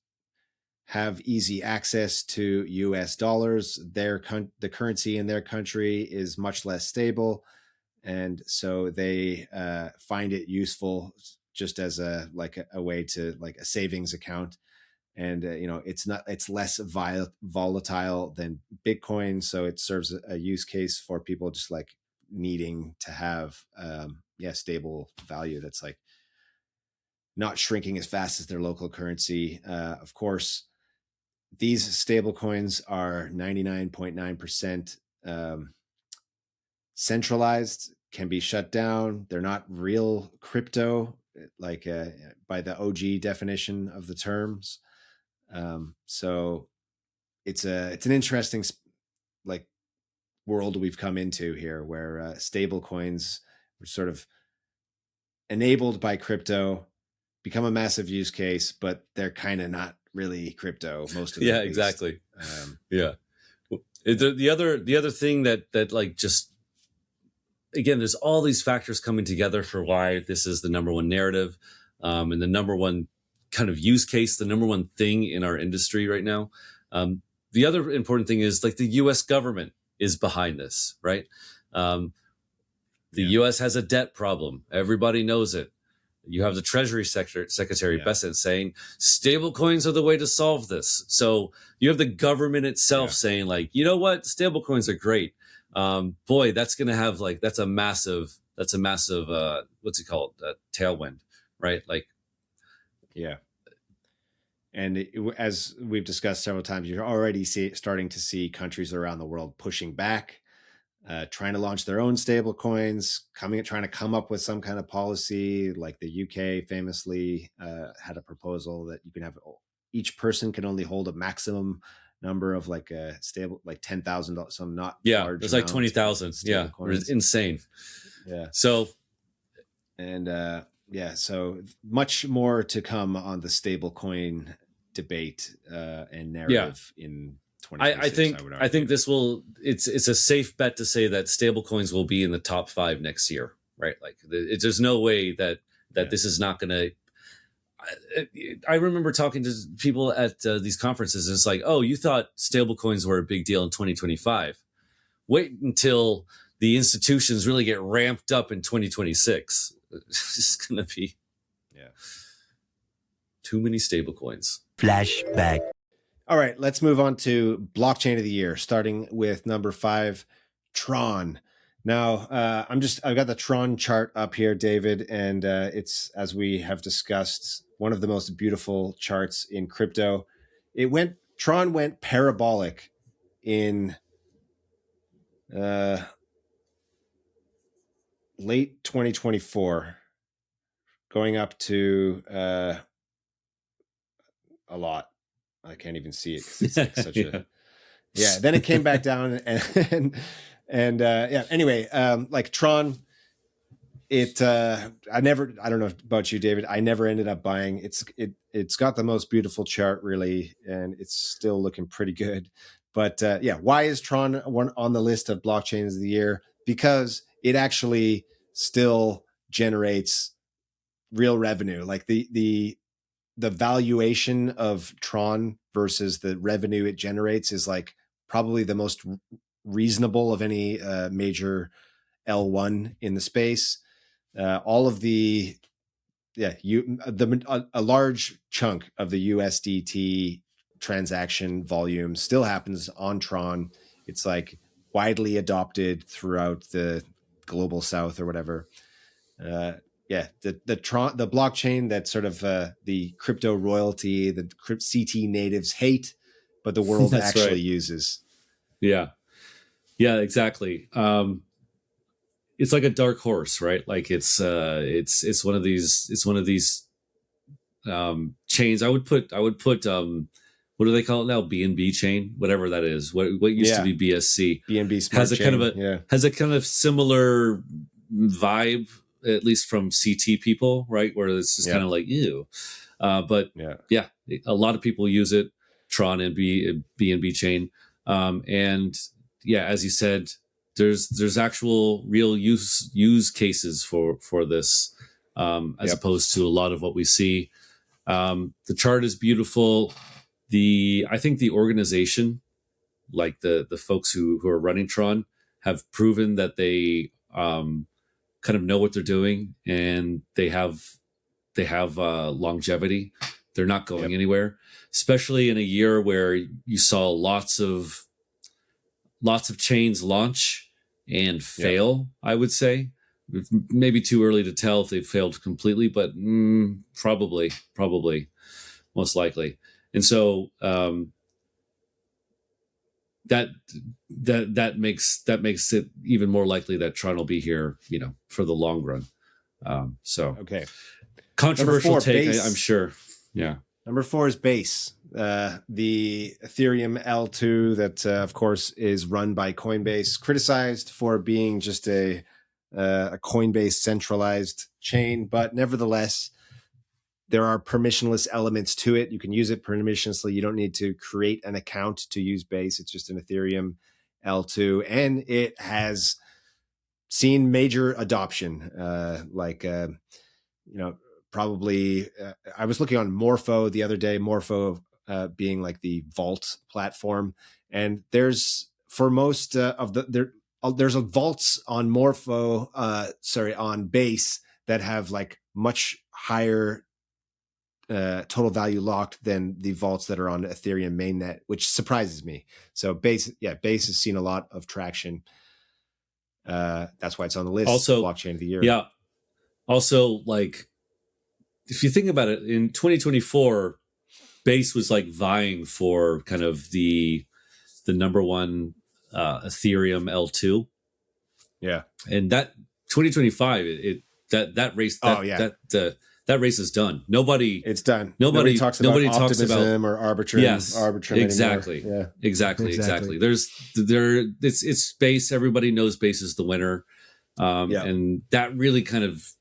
have easy access to US dollars. The currency in their country is much less stable. And so they find it useful just as a way to like a savings account. And it's less volatile than Bitcoin, so it serves a use case for people just like needing to have stable value that's like not shrinking as fast as their local currency. Of course, these stable coins are 99.9% centralized, can be shut down. They're not real crypto, like by the OG definition of the terms. So it's an interesting like world we've come into here, where stable coins were sort of enabled by crypto, become a massive use case, but they're kind of not really crypto. Most of them,
yeah, exactly. Yeah. The other thing that like just again, there's all these factors coming together for why this is the number one narrative, and the number one kind of use case, the number one thing in our industry right now. The other important thing is like the U.S. government is behind this, right? The U.S. has a debt problem. Everybody knows it. You have the Treasury Secretary Bessent saying stablecoins are the way to solve this. So you have the government itself saying like, you know what, stablecoins are great. Boy, that's going to have like that's a massive what's it called, tailwind, right? Like,
yeah. And as we've discussed several times, you're already starting to see countries around the world pushing back, trying to launch their own stable coins, trying to come up with some kind of policy. Like the UK famously had a proposal that you can have each person can only hold a maximum number of like a stable, like $10,000, some not large.
It's like 20,000. Yeah, it's insane.
Yeah.
So,
and so much more to come on the stable coin debate and narrative in 2026.
I think this will. It's a safe bet to say that stablecoins will be in the top 5 next year, right? Like, there's no way that this is not going to. I remember talking to people at these conferences, and it's like, oh, you thought stablecoins were a big deal in 2025. Wait until the institutions really get ramped up in 2026. It's just going to be too many stablecoins.
Flashback.
All right, let's move on to blockchain of the year, starting with number 5, Tron. Now, I've got the Tron chart up here, David, and it's, as we have discussed, one of the most beautiful charts in crypto. Tron went parabolic in late 2024, going up to a lot. I can't even see it because it's like such a Then it came back down and Anyway, like Tron, I don't know about you, David. I never ended up buying. It's got the most beautiful chart, really, and it's still looking pretty good. But why is Tron on the list of blockchains of the year? Because it actually still generates real revenue. Like the valuation of Tron versus the revenue it generates is like probably the most reasonable of any major L1 in the space. All of a large chunk of the USDT transaction volume still happens on Tron. It's like widely adopted throughout the global South or whatever. The Tron, the blockchain that sort of the crypto royalty, the CT natives hate, but the world actually uses.
Yeah, exactly. It's like a dark horse, right? Like it's one of these chains. I would put what do they call it now? BNB chain, whatever that is. What used to be BSC.
BNB Smart Chain
has a kind of similar vibe, at least from CT people, right? Where it's just kind of like, ew. But a lot of people use it, Tron and BNB chain. And as you said, there's actual real use cases for this, as opposed to a lot of what we see. The chart is beautiful. I think the organization, like the folks who are running Tron, have proven that they kind of know what they're doing, and they have longevity. They're not going anywhere, especially in a year where you saw lots of chains launch and fail. I would say maybe too early to tell if they've failed completely, but probably most likely. And so that makes it even more likely that Tron will be here, for the long run.
Okay.
Controversial
4,
take,
base.
I'm sure. Yeah.
Number 4 is Base, the Ethereum L2 that, of course, is run by Coinbase, criticized for being just a Coinbase centralized chain, but nevertheless, there are permissionless elements to it. You can use it permissionlessly. You don't need to create an account to use Base. It's just an Ethereum L2, and it has seen major adoption, probably I was looking on Morpho the other day, Morpho being like the vault platform. And there's for most there's a vaults on Morpho, on Base that have like much higher total value locked than the vaults that are on Ethereum mainnet, which surprises me. So Base has seen a lot of traction. That's why it's on the list.
Also,
blockchain of the year.
Yeah. Also, like, if you think about it, in 2024, Base was like vying for kind of the number one Ethereum L2.
Yeah.
And that 2025, that race, that race is done.
It's done.
Nobody
talks about optimism or Arbitrum.
Yes,
Arbitrum
exactly.
Anymore. Yeah.
Exactly. It's Base. Everybody knows Base is the winner. And that really kind of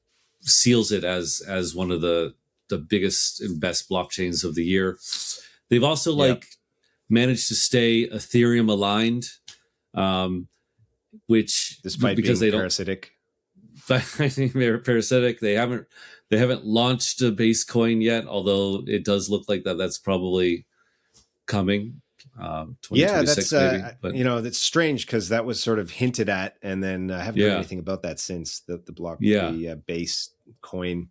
seals it as one of the biggest and best blockchains of the year. They've also managed to stay Ethereum aligned, which
despite
because
being
they
parasitic.
I think they're parasitic. They haven't launched a Base coin yet, although it does look like that's probably coming. 2026 maybe. But
that's strange because that was sort of hinted at, and then I haven't heard anything about that since the Base coin.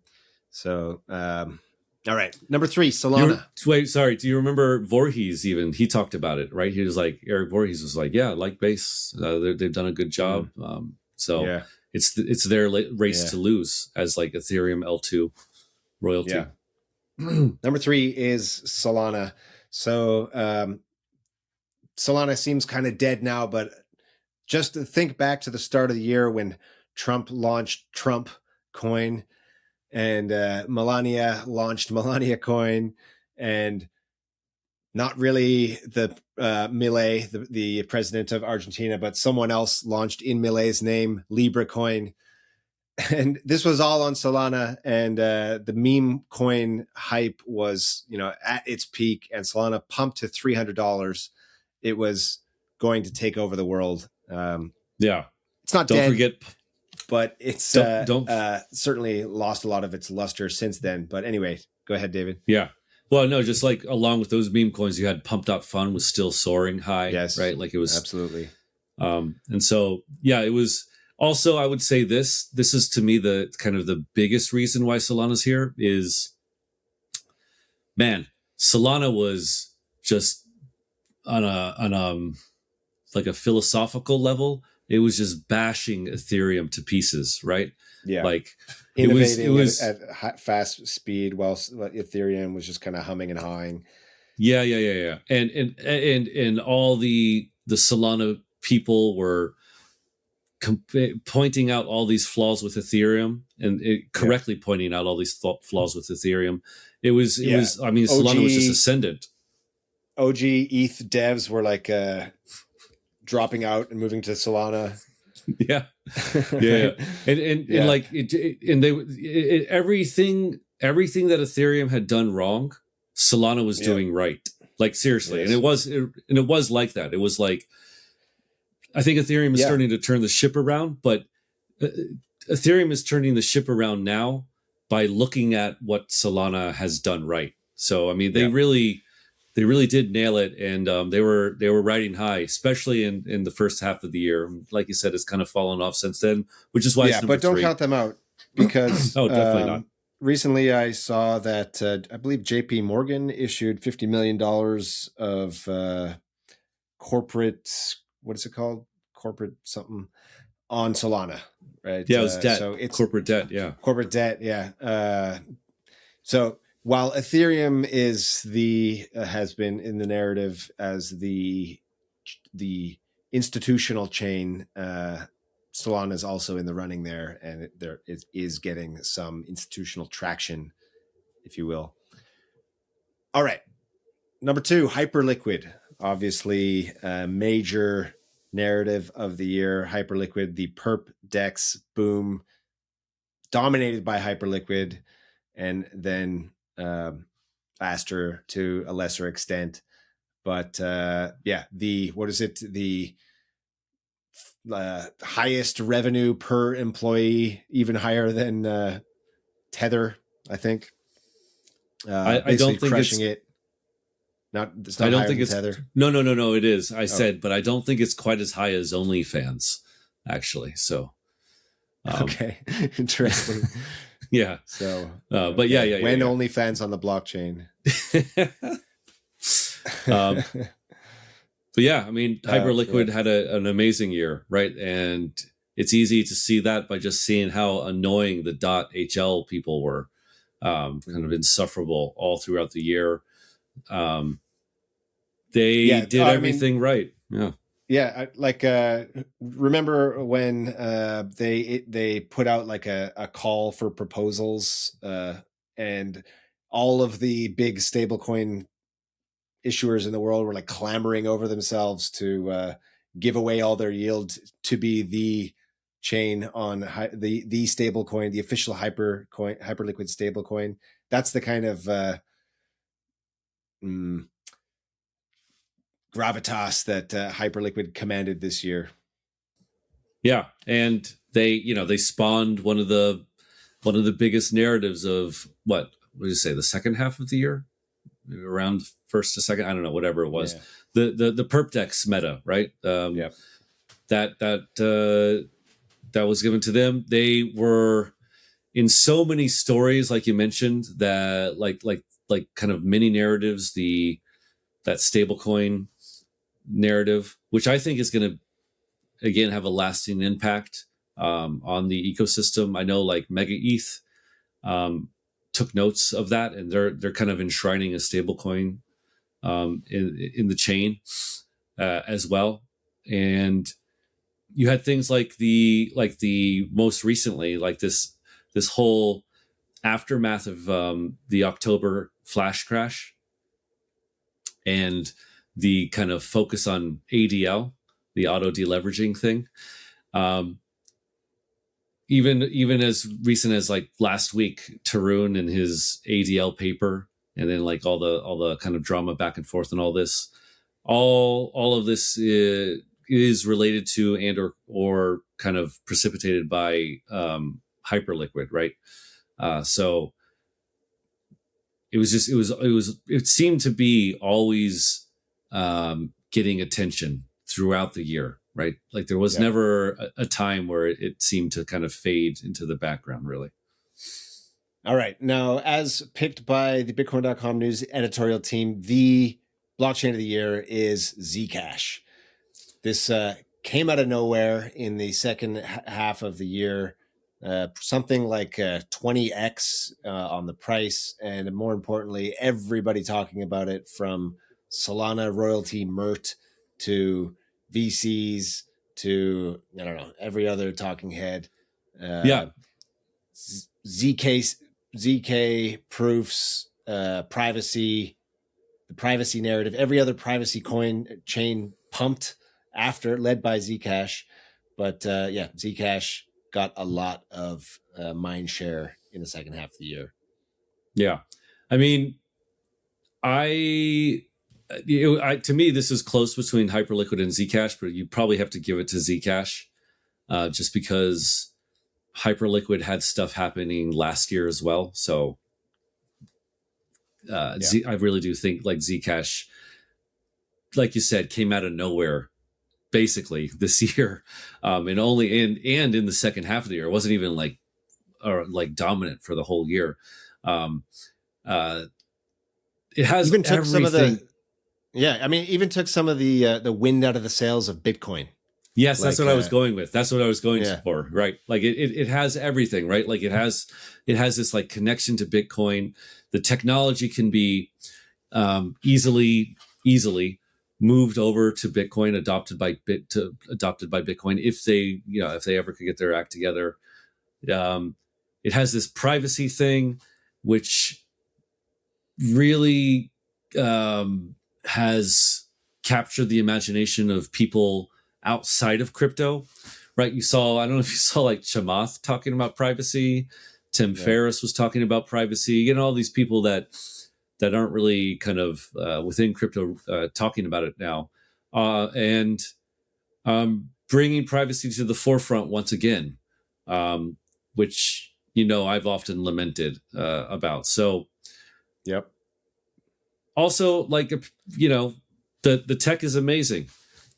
So, all right, number 3, Solana.
Sorry. Do you remember Voorhees? Even he talked about it, right? He was like, Eric Voorhees was like, yeah, I like Base. They've done a good job. It's their race to lose as like Ethereum L2 royalty.
Yeah. Number 3 is Solana. So Solana seems kind of dead now, but just to think back to the start of the year when Trump launched Trump coin and Melania launched Melania coin, and not really the Milei, the president of Argentina, but someone else launched in Milei's name, Libra coin. And this was all on Solana, and the meme coin hype was, at its peak, and Solana pumped to $300. It was going to take over the world. It's not
don't
dead,
forget,
but it's certainly lost a lot of its luster since then. But anyway, go ahead, David.
Yeah. Well, no, just like along with those meme coins, you had Pumped Up Fun was still soaring high.
Yes.
Right. Like it was
absolutely.
And so, it was also, I would say this is to me the kind of the biggest reason why Solana's here is, man, Solana was just on like a philosophical level. It was just bashing Ethereum to pieces, right?
Yeah.
Like
innovating it was at fast speed while Ethereum was just kind of humming and hawing.
Yeah. And all the Solana people were pointing out all these flaws with Ethereum, and correctly pointing out all these flaws with Ethereum. It was, I mean, Solana was just ascendant.
OG ETH devs were like dropping out and moving to Solana.
Yeah. And like everything that Ethereum had done wrong, Solana was doing right. Like seriously, yes. And it was like that. It was like, I think Ethereum is starting to turn the ship around, but Ethereum is turning the ship around now by looking at what Solana has done right. So I mean, they really really did nail it, and they were riding high, especially in the first half of the year. Like you said, it's kind of fallen off since then, which is why it's number
but don't
3.
count them out because
Oh, definitely not.
recently I saw that I believe JP Morgan issued $50 million of corporate, what is it called? Corporate something on Solana, right?
Yeah, it was debt,
so it's
corporate debt. Yeah,
corporate debt. Yeah. So while Ethereum has been in the narrative as the institutional chain, Solana is also in the running there, and there is getting some institutional traction, if you will. All right, number 2, Hyperliquid. Obviously, a major narrative of the year. Hyperliquid, the perp DEX boom, dominated by Hyperliquid, and then Aster to a lesser extent. But what is it? The highest revenue per employee, even higher than Tether, I think.
I don't think
crushing
it's.
It's not
I don't
higher
think
than
it's.
Tether.
No. It is. I said, but I don't think it's quite as high as OnlyFans, actually. So.
Okay, interesting.
Yeah.
So,
but yeah.
When OnlyFans on the blockchain.
But yeah, I mean, Hyperliquid had an amazing year, right? And it's easy to see that by just seeing how annoying the .hl people were, kind of insufferable all throughout the year. They did everything right. Yeah.
Yeah, remember when they put out like a call for proposals, and all of the big stablecoin issuers in the world were like clamoring over themselves to give away all their yield to be the chain on the stablecoin, the official Hyperliquid stablecoin. That's the kind of gravitas that Hyperliquid commanded this year.
Yeah, and they spawned one of the biggest narratives of what did you say, the second half of the year, around first to second, I don't know, whatever it was. Yeah. The perp DEX meta, right? That was given to them. They were in so many stories, like you mentioned, that like kind of mini narratives, that stablecoin narrative, which I think is going to again have a lasting impact on the ecosystem. I know like Mega ETH took notes of that, and they're kind of enshrining a stablecoin in the chain as well. And you had things like the most recently, like this whole aftermath of the October flash crash, and the kind of focus on ADL, the auto deleveraging thing. Even as recent as like last week, Tron and his ADL paper, and then like all the kind of drama back and forth and all this, all of this is related to and or kind of precipitated by Hyperliquid, right? So it seemed to be always getting attention throughout the year, right? Like there was never a time where it seemed to kind of fade into the background, really.
All right. Now, as picked by the Bitcoin.com news editorial team, the blockchain of the year is Zcash. This came out of nowhere in the second half of the year. Something like 20x on the price, and more importantly, everybody talking about it, from Solana royalty Mert to VCs to, I don't know, every other talking head. ZK proofs, privacy, the privacy narrative, every other privacy coin chain pumped after, led by Zcash. But Zcash got a lot of mind share in the second half of the year.
Yeah. I mean, to me, this is close between Hyperliquid and Zcash, but you probably have to give it to Zcash just because Hyperliquid had stuff happening last year as well. So I really do think like Zcash, like you said, came out of nowhere basically this year, and only in the second half of the year. It wasn't even like dominant for the whole year. It has
even took
everything.
even took some of the wind out of the sails of Bitcoin.
Yes, that's what I was going with. That's what I was going for, right? Like it has everything, right? Like it has this like connection to Bitcoin. The technology can be easily moved over to Bitcoin, adopted by Bitcoin if they ever could get their act together. It has this privacy thing, which really has captured the imagination of people outside of crypto, right? I don't know if you saw like Chamath talking about privacy. Tim Ferriss was talking about privacy. All these people that aren't really kind of within crypto talking about it now, and bringing privacy to the forefront once again, which I've often lamented about. So,
yep.
Also, like the tech is amazing,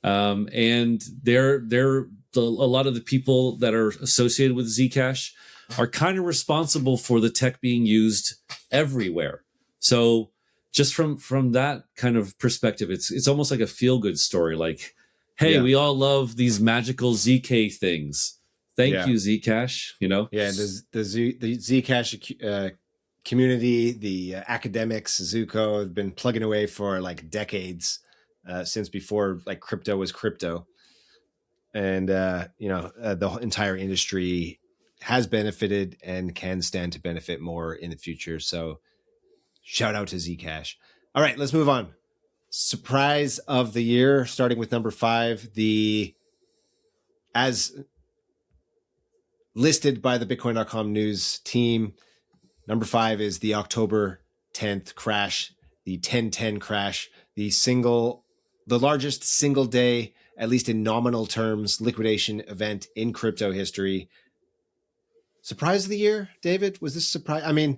and a lot of the people that are associated with Zcash are kind of responsible for the tech being used everywhere. So just from that kind of perspective, it's almost like a feel good story. Like, hey, we all love these magical ZK things. Thank you, Zcash.
Yeah, the Zcash community, the academics, Zuko, have been plugging away for like decades, since before like crypto was crypto, and the entire industry has benefited and can stand to benefit more in the future. So shout out to Zcash. All right, let's move on. Surprise of the year, starting with number 5, as listed by the Bitcoin.com news team, number 5 is the October 10th crash, the 1010 crash, the largest single day, at least in nominal terms, liquidation event in crypto history. Surprise of the year, David? Was this surprise? I mean,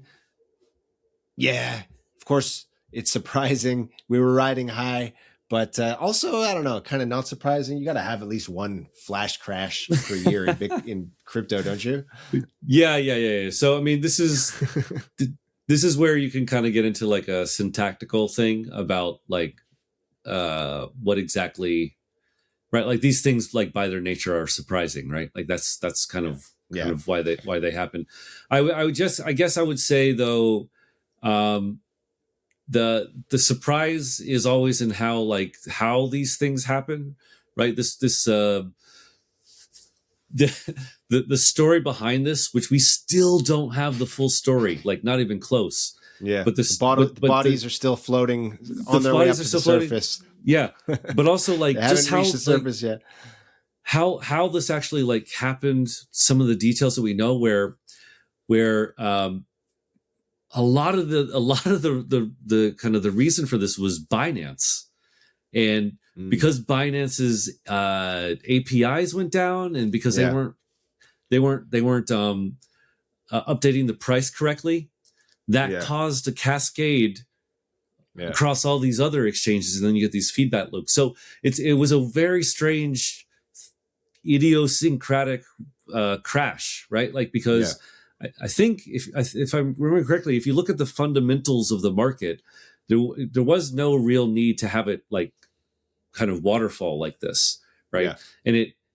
yeah, of course it's surprising. We were riding high, but also, I don't know, kind of not surprising. You got to have at least one flash crash per year in crypto, don't you?
Yeah. So, I mean, this is where you can kind of get into like a syntactical thing about like what exactly, right? Like these things, like by their nature, are surprising, right? Like that's kind of why they happen. I guess I would say though, the surprise is always in how these things happen, right? The story behind this, which we still don't have the full story, like not even close.
Yeah, but the bodies are still floating on their way up to the surface.
Yeah, but also like
they haven't reached the surface yet.
How this actually like happened, some of the details that we know, where a lot of the kind of the reason for this was Binance, and because Binance's APIs went down, and because they weren't updating the price correctly, that caused a cascade across all these other exchanges, and then you get these feedback loops. So it was a very strange, idiosyncratic crash, right? Like because I think if I remember correctly, if you look at the fundamentals of the market, there was no real need to have it like kind of waterfall like this, right? Yeah.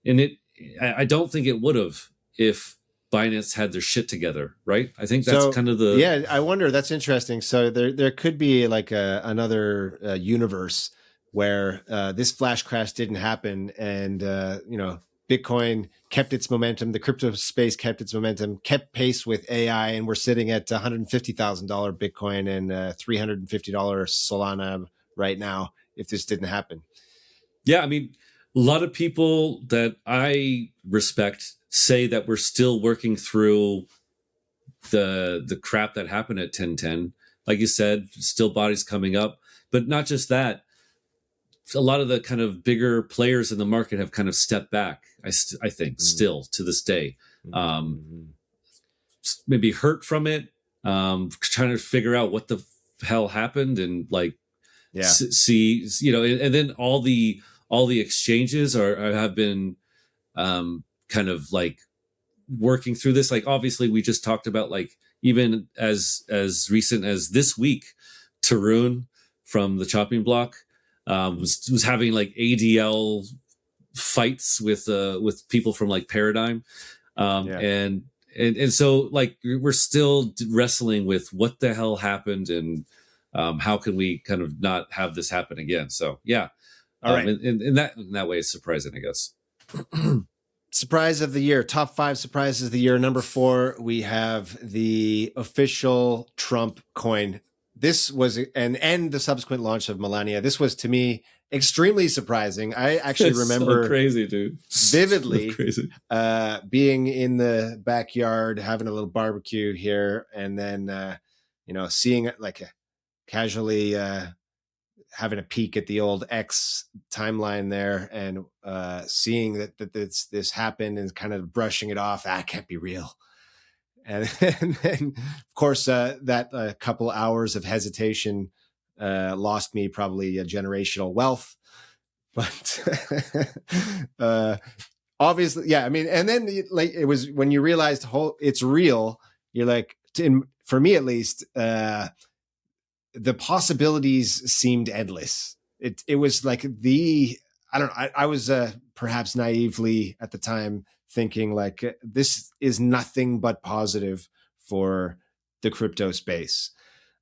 And I don't think it would have if Binance had their shit together, right? I think that's kind of the...
Yeah, I wonder, that's interesting. So there could be like another universe where this flash crash didn't happen, and Bitcoin kept its momentum, the crypto space kept its momentum, kept pace with AI, and we're sitting at $150,000 Bitcoin and $350 Solana right now if this didn't happen.
Yeah, I mean, a lot of people that I respect say that we're still working through the crap that happened at 1010. Like you said, still bodies coming up. But not just that, a lot of the kind of bigger players in the market have kind of stepped back, I think, still to this day. Maybe hurt from it, trying to figure out hell happened, and like
Yeah.
see, you know, and then all the exchanges have been kind of like working through this. Like obviously we just talked about, like even as recent as this week, Tarun from the chopping block was having like ADL fights with people from like Paradigm, and so like we're still wrestling with what the hell happened, and how can we kind of not have this happen again. So yeah,
all right.
in that way it's surprising, I guess.
Surprise of the year, top 5 surprises of the year. Number 4, we have the official Trump coin. This was and the subsequent launch of Melania. This was, to me, extremely surprising. I actually remember
so crazy, dude.
Vividly
So crazy.
Being in the backyard, having a little barbecue here, and then seeing it like casually having a peek at the old X timeline there, and seeing that this happened, and kind of brushing it off. That can't be real. And then, of course, that couple hours of hesitation lost me probably a generational wealth. But obviously, yeah. I mean, and then like it was when you realized it's real. You're like, for me at least, the possibilities seemed endless. It was like I was perhaps naively at the time thinking like this is nothing but positive for the crypto space.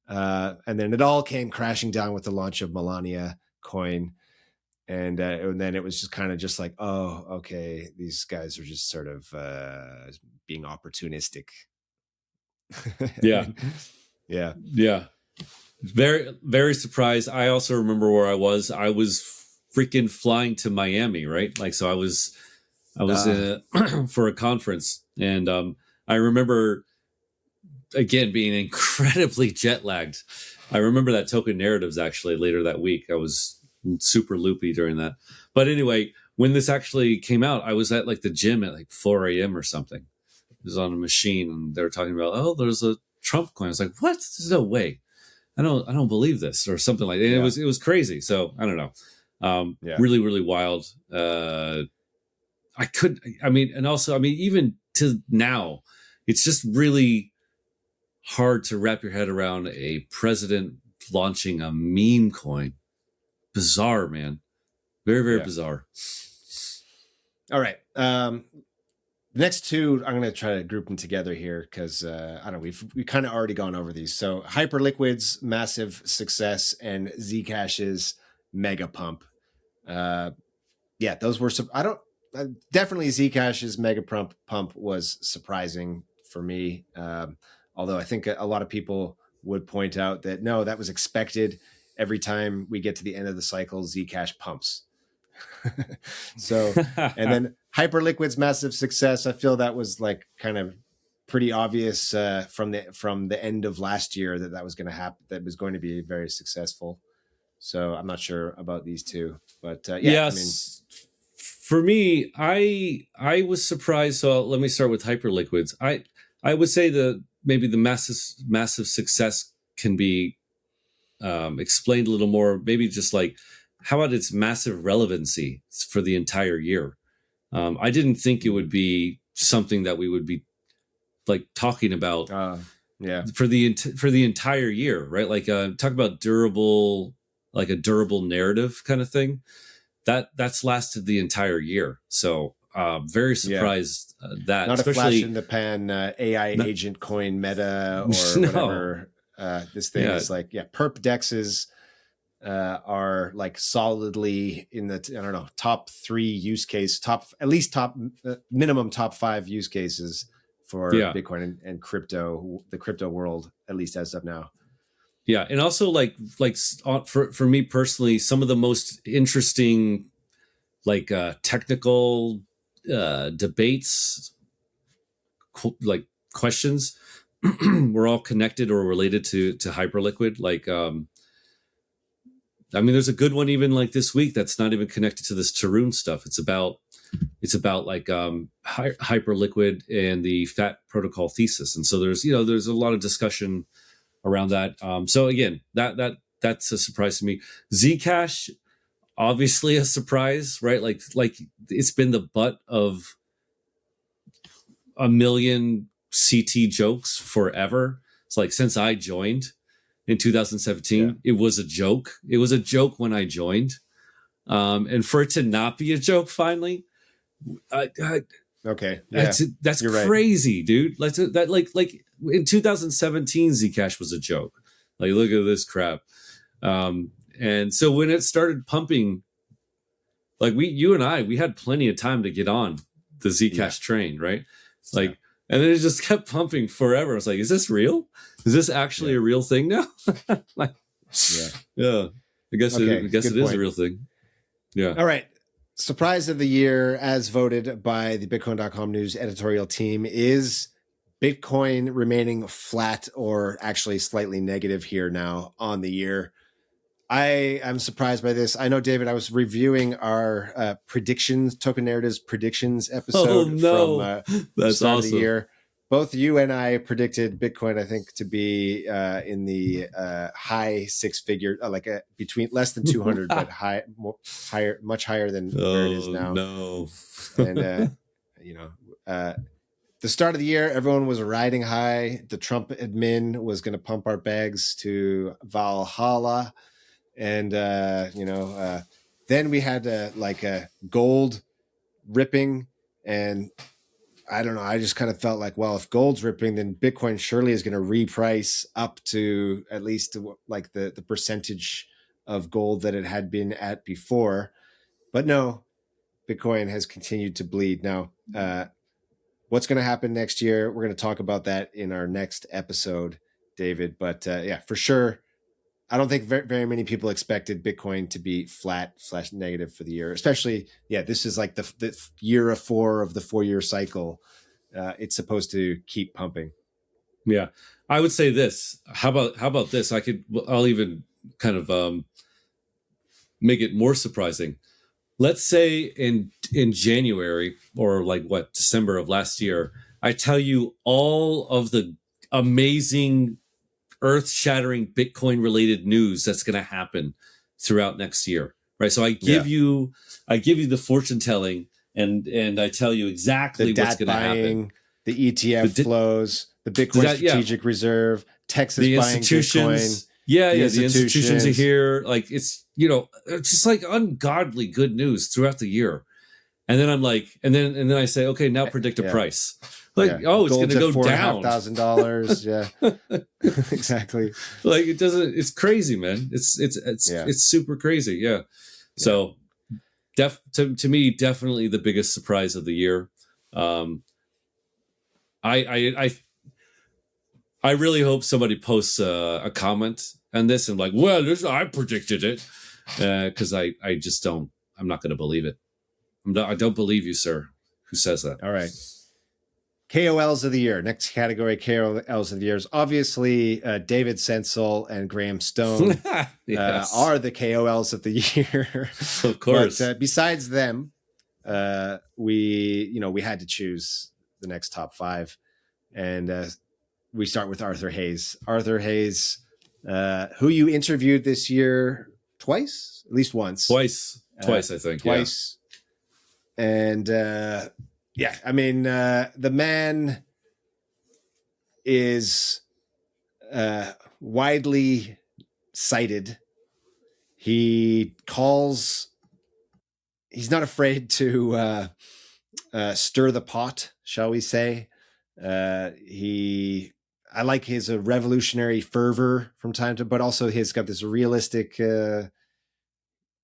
And then it all came crashing down with the launch of Melania coin. And then it was just kind of just like, oh, okay, these guys are just sort of being opportunistic.
Yeah.
Yeah.
Yeah. Very, very surprised. I also remember where I was. I was freaking flying to Miami, right? Like, so I was for a conference, and I remember again being incredibly jet lagged. I remember that Token Narratives actually later that week. I was super loopy during that. But anyway, when this actually came out, I was at like the gym at like 4 a.m. or something. It was on a machine, and they were talking about, oh, there's a Trump coin. I was like, what? There's no way. I don't believe this, or something like that. Yeah. It was crazy. So I don't know. Really, really wild. And also, even to now, it's just really hard to wrap your head around a president launching a meme coin. Bizarre, man. Very, very bizarre.
All right. The next two, I'm going to try to group them together here because I don't know, we've kind of already gone over these. So Hyperliquid's massive success and Zcash's mega pump. Those were definitely Zcash's mega pump was surprising for me. Although I think a lot of people would point out that no, that was expected. Every time we get to the end of the cycle, Zcash pumps. So, and then Hyperliquid's massive success, I feel that was like kind of pretty obvious from the end of last year that was going to happen, that was going to be very successful. So I'm not sure about these two, but
yes. For me, I was surprised. So let me start with Hyperliquids. I would say maybe the massive success can be explained a little more. Maybe just like, how about its massive relevancy for the entire year? I didn't think it would be something that we would be like talking about for the entire year, right? Like talk about durable, like a durable narrative kind of thing. That's lasted the entire year. So very surprised that
not a flash in the pan AI agent coin meta or whatever. This thing is like perp DEXs are like solidly in the top 3 use case, minimum top 5 use cases for Bitcoin and crypto, the crypto world, at least as of now.
Yeah, and also like for me personally, some of the most interesting like technical debates, like questions, were all connected or related to Hyperliquid. Like there's a good one even like this week that's not even connected to this Tarun stuff. It's about like Hyperliquid and the FAT protocol thesis. And so there's a lot of discussion around that. So again, that's a surprise to me. Zcash, obviously a surprise, right? Like it's been the butt of a million CT jokes forever. It's like since I joined in 2017, it was a joke. It was a joke when I joined, and for it to not be a joke finally,
Okay, yeah,
that's
you're
crazy, right. Dude. Like in 2017, Zcash was a joke. Like, look at this crap. And so when it started pumping, like you and I, we had plenty of time to get on the Zcash train, right? Like, and then it just kept pumping forever. I was like, is this real? Is this actually a real thing now? Like, yeah. I guess it is a real thing. Yeah.
All right. Surprise of the year, as voted by the Bitcoin.com news editorial team, is Bitcoin remaining flat or actually slightly negative here now on the year. I am surprised by this. I know, David, I was reviewing our predictions, Token Narratives predictions episode from the start of the year. Both you and I predicted Bitcoin, I think, to be in the high six figure, between less than 200, but higher, much higher than where it is now.
No.
And the start of the year, everyone was riding high. The Trump admin was going to pump our bags to Valhalla. And, then we had a gold ripping, and I don't know. I just kind of felt like, well, if gold's ripping, then Bitcoin surely is going to reprice up to at least like the percentage of gold that it had been at before. But no, Bitcoin has continued to bleed. Now, what's going to happen next year? We're going to talk about that in our next episode, David. But for sure, I don't think very many people expected Bitcoin to be flat/negative for the year, especially, this is like the year 4 of the 4-year cycle. It's supposed to keep pumping.
Yeah. I would say this. How about this? I'll even kind of make it more surprising. Let's say in January or December of last year, I tell you all of the amazing earth-shattering Bitcoin-related news that's going to happen throughout next year, right? So I give you the fortune telling, and I tell you exactly what's going to happen.
The ETF flows, the Bitcoin strategic reserve, Texas
the
buying
institutions,
Bitcoin.
The institutions are here. Like it's just like ungodly good news throughout the year. And then I'm like, and then I say, okay, now predict a price. Like, it's going to go down
$4,500. Yeah, exactly.
Like it doesn't. It's crazy, man. It's super crazy. Yeah. So, to me, definitely the biggest surprise of the year. I really hope somebody posts a comment on this and like, well, I predicted it, because I just don't. I'm not going to believe it. I don't believe you, sir. Who says that?
All right. KOLs of the year. Next category, KOLs of the year is obviously David Sensel and Graham Stone are the KOLs of the year.
Of course.
But besides them, we had to choose the next top 5, and we start with Arthur Hayes. Arthur Hayes, who you interviewed this year twice, at least once.
Twice, I think.
Twice. Yeah. And I mean, the man is widely cited. He's not afraid to stir the pot, shall we say. I like his revolutionary fervor from time to, but also he's got this realistic,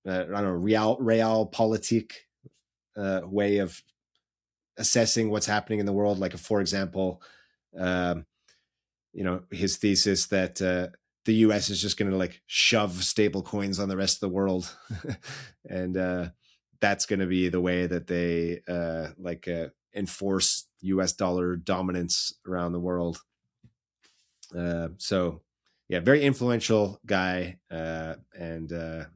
realpolitik way of assessing what's happening in the world. Like, for example, his thesis that the U.S. is just going to shove stablecoins on the rest of the world, and that's going to be the way that they enforce U.S. dollar dominance around the world. Very influential guy, and a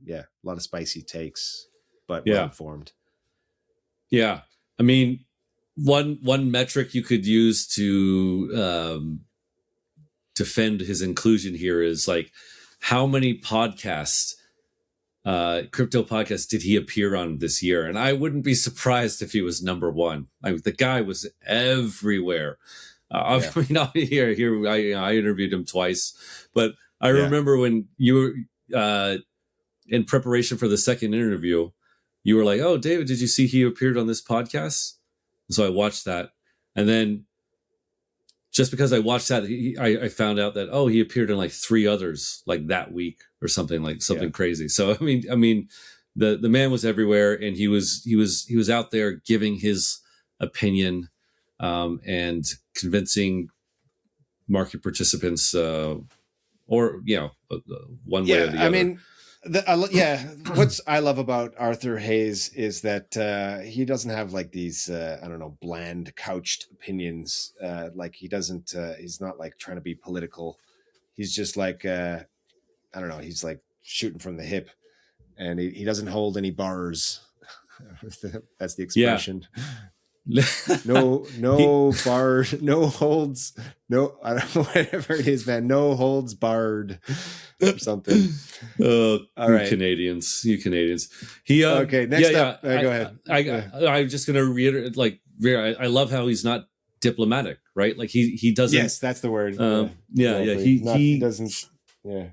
lot of spicy takes, but well informed.
Yeah, I mean, one metric you could use to defend his inclusion here is like, how many podcasts, crypto podcasts, did he appear on this year? And I wouldn't be surprised if he was number one. Like, the guy was everywhere. I mean, I interviewed him twice, but I remember when you were in preparation for the second interview, you were like, "Oh, David, did you see he appeared on this podcast?" And so I watched that, and then just because I watched that, I found out that he appeared in like 3 others like that week or something crazy. So I mean, the man was everywhere, and he was out there giving his opinion and convincing market participants, or one way or the other.
I mean, what I love about Arthur Hayes is that he doesn't have like these bland couched opinions. Like he doesn't he's not like trying to be political. He's just like he's like shooting from the hip, and he doesn't hold any bars. That's the expression. No bars, no holds, no, I don't know, whatever it is, man. No holds barred or something.
All right, you Canadians.
Okay, next up. Go ahead.
I'm just gonna reiterate, like, I love how he's not diplomatic, right? Like he doesn't.
Yes, that's the word.
He
doesn't. Yeah.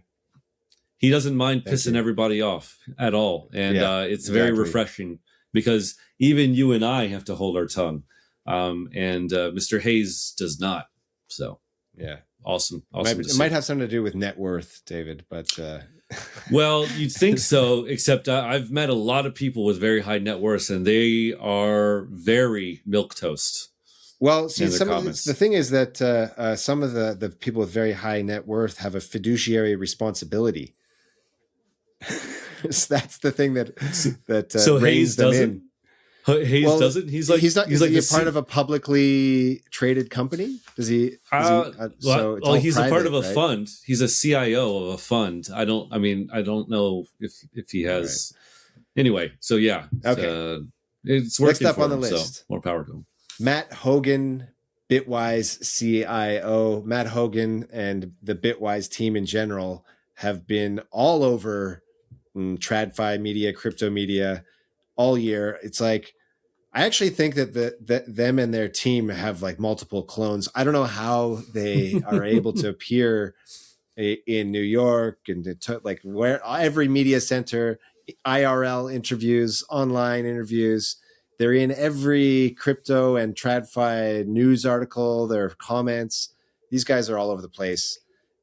He doesn't mind pissing everybody off at all, and it's very refreshing, because even you and I have to hold our tongue, and Mr. Hayes does not. So awesome.
It might have something to do with net worth, David, but
well, you'd think so. Except I've met a lot of people with very high net worths, and they are very milquetoast.
Well, see, the thing is that some of the people with very high net worth have a fiduciary responsibility. So that's the thing that
so
raised them in.
Hayes doesn't. He's like
a part of a publicly traded company. Does he?
He's a part of a fund. He's a CIO of a fund. I don't know if he has. Right. Anyway, so yeah.
Okay.
It's working
Next up
for
on the
him,
list.
So more power to him.
Matt Hogan, Bitwise CIO. Matt Hogan and the Bitwise team in general have been all over TradFi media, crypto media all year. It's like, I actually think that them and their team have like multiple clones. I don't know how they are able to appear in New York and like where every media center, IRL interviews, online interviews. They're in every crypto and TradFi news article, their comments. These guys are all over the place.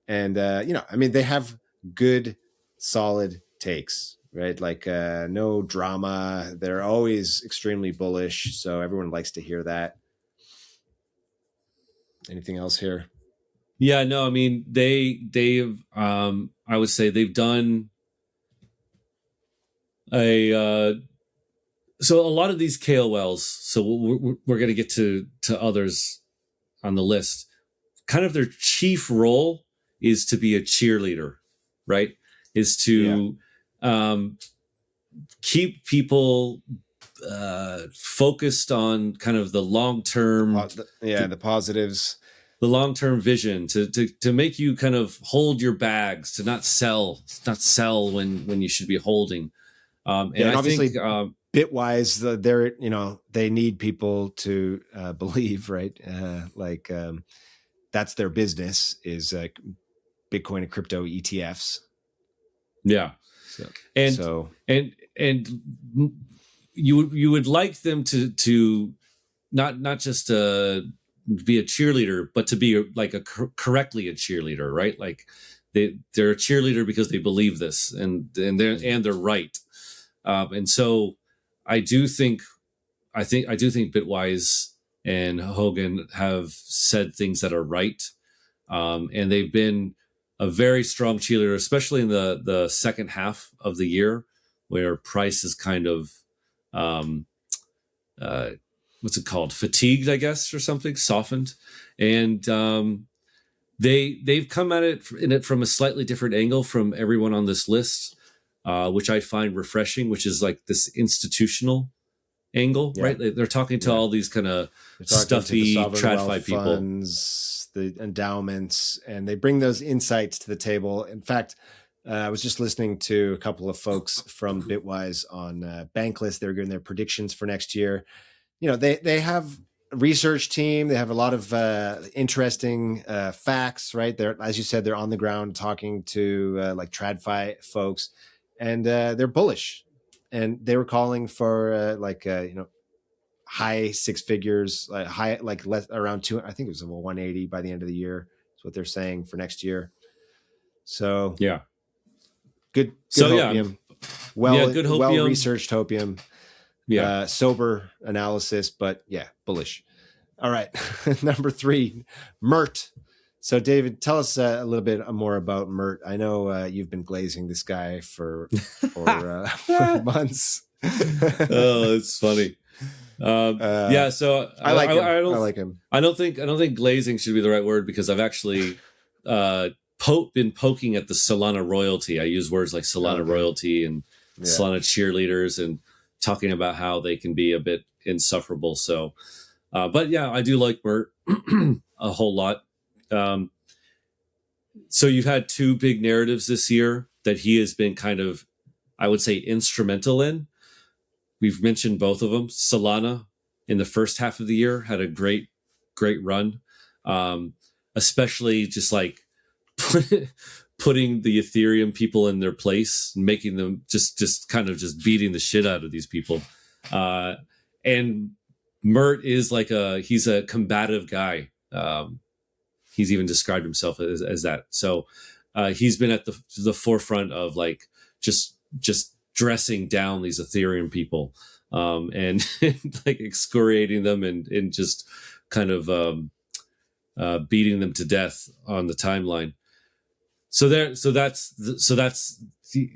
And, they have good, solid takes, right? Like no drama. They're always extremely bullish. So everyone likes to hear that. Anything else here?
Yeah, no, I mean, they've I would say they've done so a lot of these KOLs, so we're going to get to others on the list. Kind of their chief role is to be a cheerleader, right? Is to keep people focused on kind of the long-term,
the positives,
the long-term vision, to make you kind of hold your bags, to not sell when you should be holding. And I
obviously,
think
Bitwise, they need people to believe, right? That's their business, is Bitcoin and crypto ETFs.
Yeah. And you would like them to not just be a cheerleader, but to be correctly a cheerleader, right? Like they're a cheerleader because they believe this, and they're right. And so I do think Bitwise and Hogan have said things that are right, and they've been a very strong cheerleader, especially in the second half of the year, where price is kind of what's it called, fatigued, I guess, or something, softened, and they've come at it from a slightly different angle from everyone on this list, which I find refreshing, which is like this institutional angle,
Yeah.
right? They're talking to all these kind of stuffy TradFi people,
funds, the endowments, and they bring those insights to the table. In fact, I was just listening to a couple of folks from Bitwise on Bankless. They were giving their predictions for next year. You know, they have a research team. They have a lot of interesting facts, right? They're, as you said, they're on the ground talking to like TradFi folks, and they're bullish. And they were calling for high six figures, high like less around 2. I think it was 180 by the end of the year. That's what they're saying for next year. So
yeah,
good
so
hopium.
Good hopium.
Well researched hopium.
Yeah,
sober analysis, but yeah, bullish. All right, number 3, Mert. So, David, tell us a little bit more about Mert. I know you've been glazing this guy for months.
Oh, it's funny. So
I like him.
I don't think glazing should be the right word, because I've actually been poking at the Solana royalty. I use words like Solana royalty and Solana cheerleaders, and talking about how they can be a bit insufferable. So, but yeah, I do like Mert a whole lot. So you've had 2 big narratives this year that he has been kind of, I would say, instrumental in. We've mentioned both of them. Solana in the first half of the year had a great run, especially just like putting the Ethereum people in their place, making them just kind of just beating the shit out of these people. And Mert is he's a combative guy. He's even described himself as that. So he's been at the forefront of like just dressing down these Ethereum people, and like excoriating them and just kind of beating them to death on the timeline. So that's the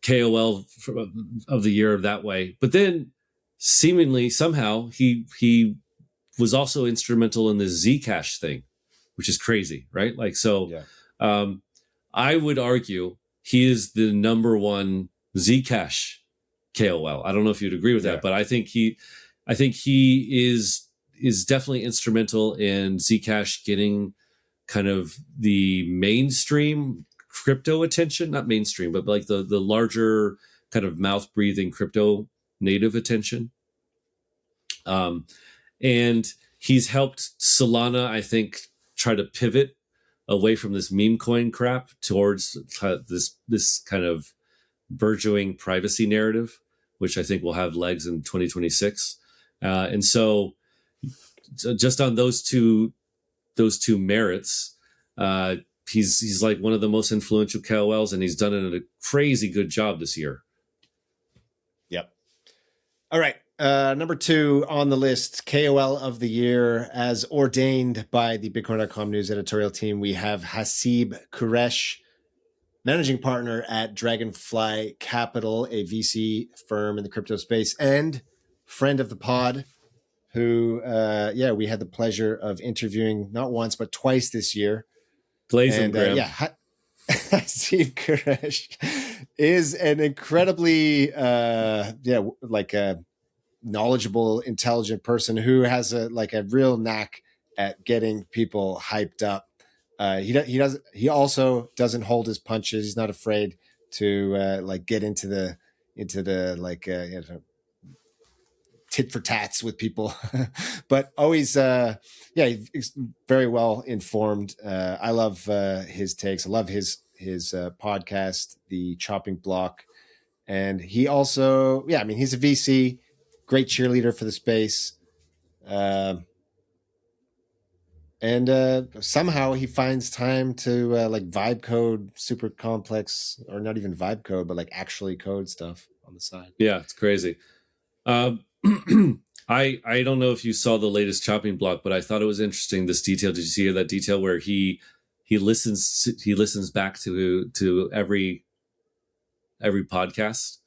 KOL of the year that way. But then seemingly somehow he was also instrumental in the Zcash thing, which is crazy, right? Like, so I would argue he is the number one Zcash KOL. I don't know if you'd agree with that, but I think he is definitely instrumental in Zcash getting kind of the mainstream crypto attention, not mainstream, but like the larger kind of mouth breathing crypto native attention. And he's helped Solana, I think, try to pivot away from this meme coin crap towards this kind of burgeoning privacy narrative, which I think will have legs in 2026. And so just on those two merits, he's like one of the most influential KOLs, and he's done a crazy good job this year.
Yep. All right. Number 2 on the list, KOL of the year, as ordained by the Bitcoin.com news editorial team, we have Hasib Quresh, managing partner at Dragonfly Capital, a VC firm in the crypto space, and friend of the pod, who, we had the pleasure of interviewing not once, but twice this year.
Hasib
Quresh is an incredibly, knowledgeable, intelligent person who has a real knack at getting people hyped up. He also doesn't hold his punches. He's not afraid to get into the tit for tats with people, but always, he's very well informed. I love his takes. I love his podcast, The Chopping Block. And he also, he's a VC, great cheerleader for the space. And somehow he finds time to vibe code super complex, or not even vibe code, but actually code stuff on the side.
Yeah, it's crazy. I don't know if you saw the latest chopping block, but I thought it was interesting, this detail. Did you see that detail where he listens back to every podcast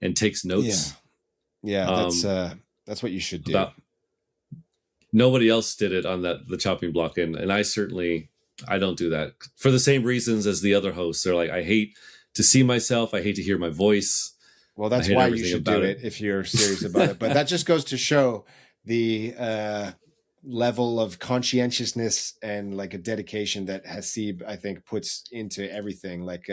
and takes notes?
Yeah, that's what you should do.
Nobody else did it on the chopping block, and I don't do that for the same reasons as the other hosts. They're like, I hate to see myself, I hate to hear my voice.
Well, that's why you should do it if you're serious about it. But that just goes to show the level of conscientiousness and like a dedication that Hasib, I think, puts into everything. Like,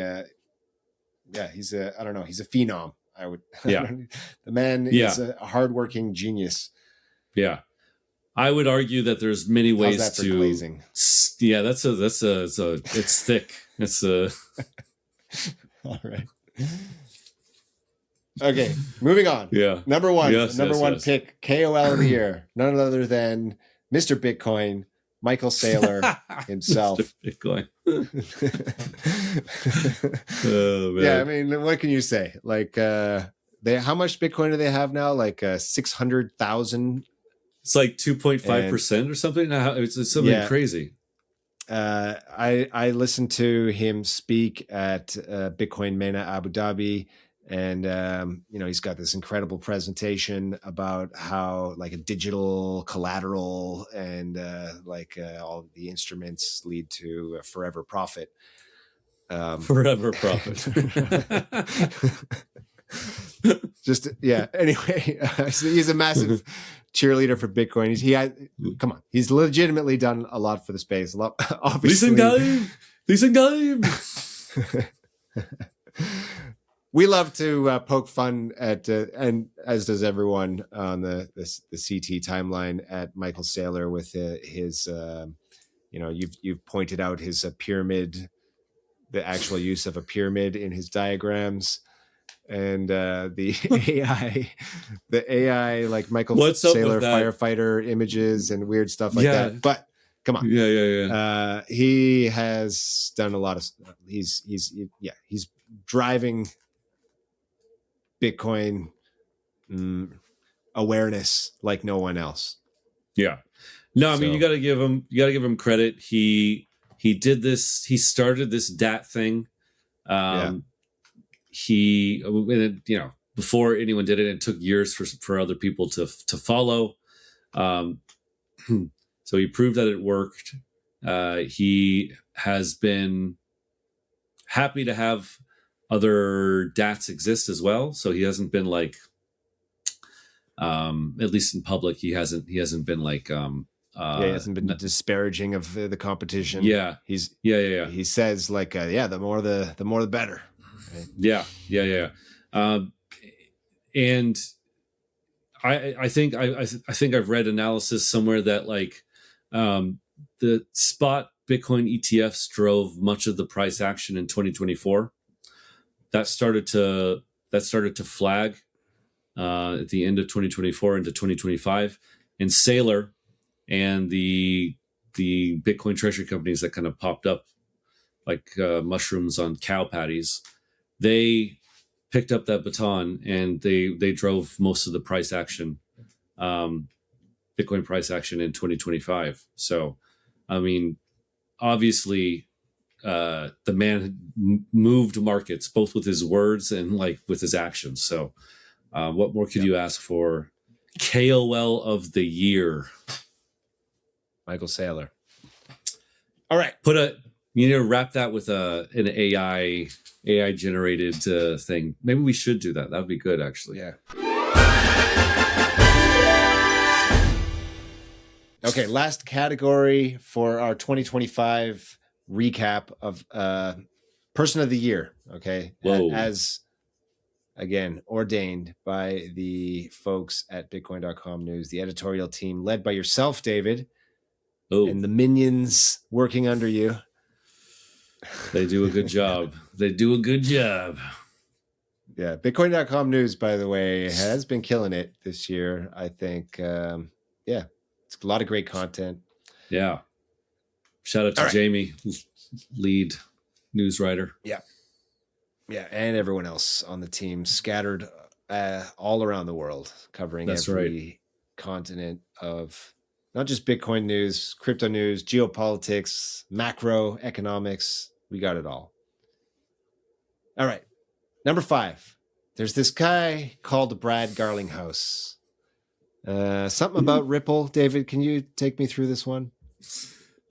he's I don't know, he's a phenom. I would, the man is a hardworking genius.
Yeah. I would argue that there's many ways
How's that for
to
glazing.
Yeah, it's thick. It's a
all right. Okay, moving on.
Yeah.
Number one pick, KOL of the year, none other than Mr. Bitcoin, Michael Saylor himself.
Mr. Bitcoin.
Oh, man. Yeah, I mean, what can you say? Like, how much Bitcoin do they have now? Like 600,000.
It's like 2.5% or something. It's something crazy.
I listened to him speak at Bitcoin Mena Abu Dhabi. And, he's got this incredible presentation about how like a digital collateral and all the instruments lead to a forever profit.
Forever profit.
Anyway, he's a massive cheerleader for Bitcoin. He's legitimately done a lot for the space. A lot, obviously.
Listen, game.
We love to poke fun at, and as does everyone on the CT timeline, at Michael Saylor with his, you've pointed out his pyramid, the actual use of a pyramid in his diagrams, and the AI like Michael Saylor firefighter images and weird stuff like that. But come on, he has done a lot of. He's driving Bitcoin awareness like no one else.
Yeah. No, I mean, you got to give him credit. He did this. He started this DAT thing. He, before anyone did it, it took years for other people to follow. So he proved that it worked. He has been happy to have other DATs exist as well. So he hasn't been like, at least in public, he hasn't been like, he
hasn't been disparaging of the competition.
Yeah.
He says like, the more the better. Right?
Yeah. And I think I've read analysis somewhere that like, the spot Bitcoin ETFs drove much of the price action in 2024. That started to flag at the end of 2024 into 2025, and Saylor and the Bitcoin Treasury companies that kind of popped up like mushrooms on cow patties, they picked up that baton and they drove most of the price action, Bitcoin price action in 2025. So, I mean, obviously. The man moved markets both with his words and like with his actions. So, what more could you ask for? KOL of the year,
Michael Saylor. All right,
wrap that with an AI generated thing. Maybe we should do that. That would be good, actually.
Yeah. Okay, last category for our 2025 recap of person of the year. Okay.
Whoa.
As again ordained by the folks at Bitcoin.com news, the editorial team led by yourself, David, and the minions working under you.
They do a good job.
Yeah. Bitcoin.com news, by the way, has been killing it this year. I think it's a lot of great content.
Yeah. Shout out to Jamie, lead news writer.
Yeah, and everyone else on the team scattered all around the world, covering every continent of not just Bitcoin news, crypto news, geopolitics, macroeconomics. We got it all. All right, number 5. There's this guy called Brad Garlinghouse. Something about Ripple. David, can you take me through this one?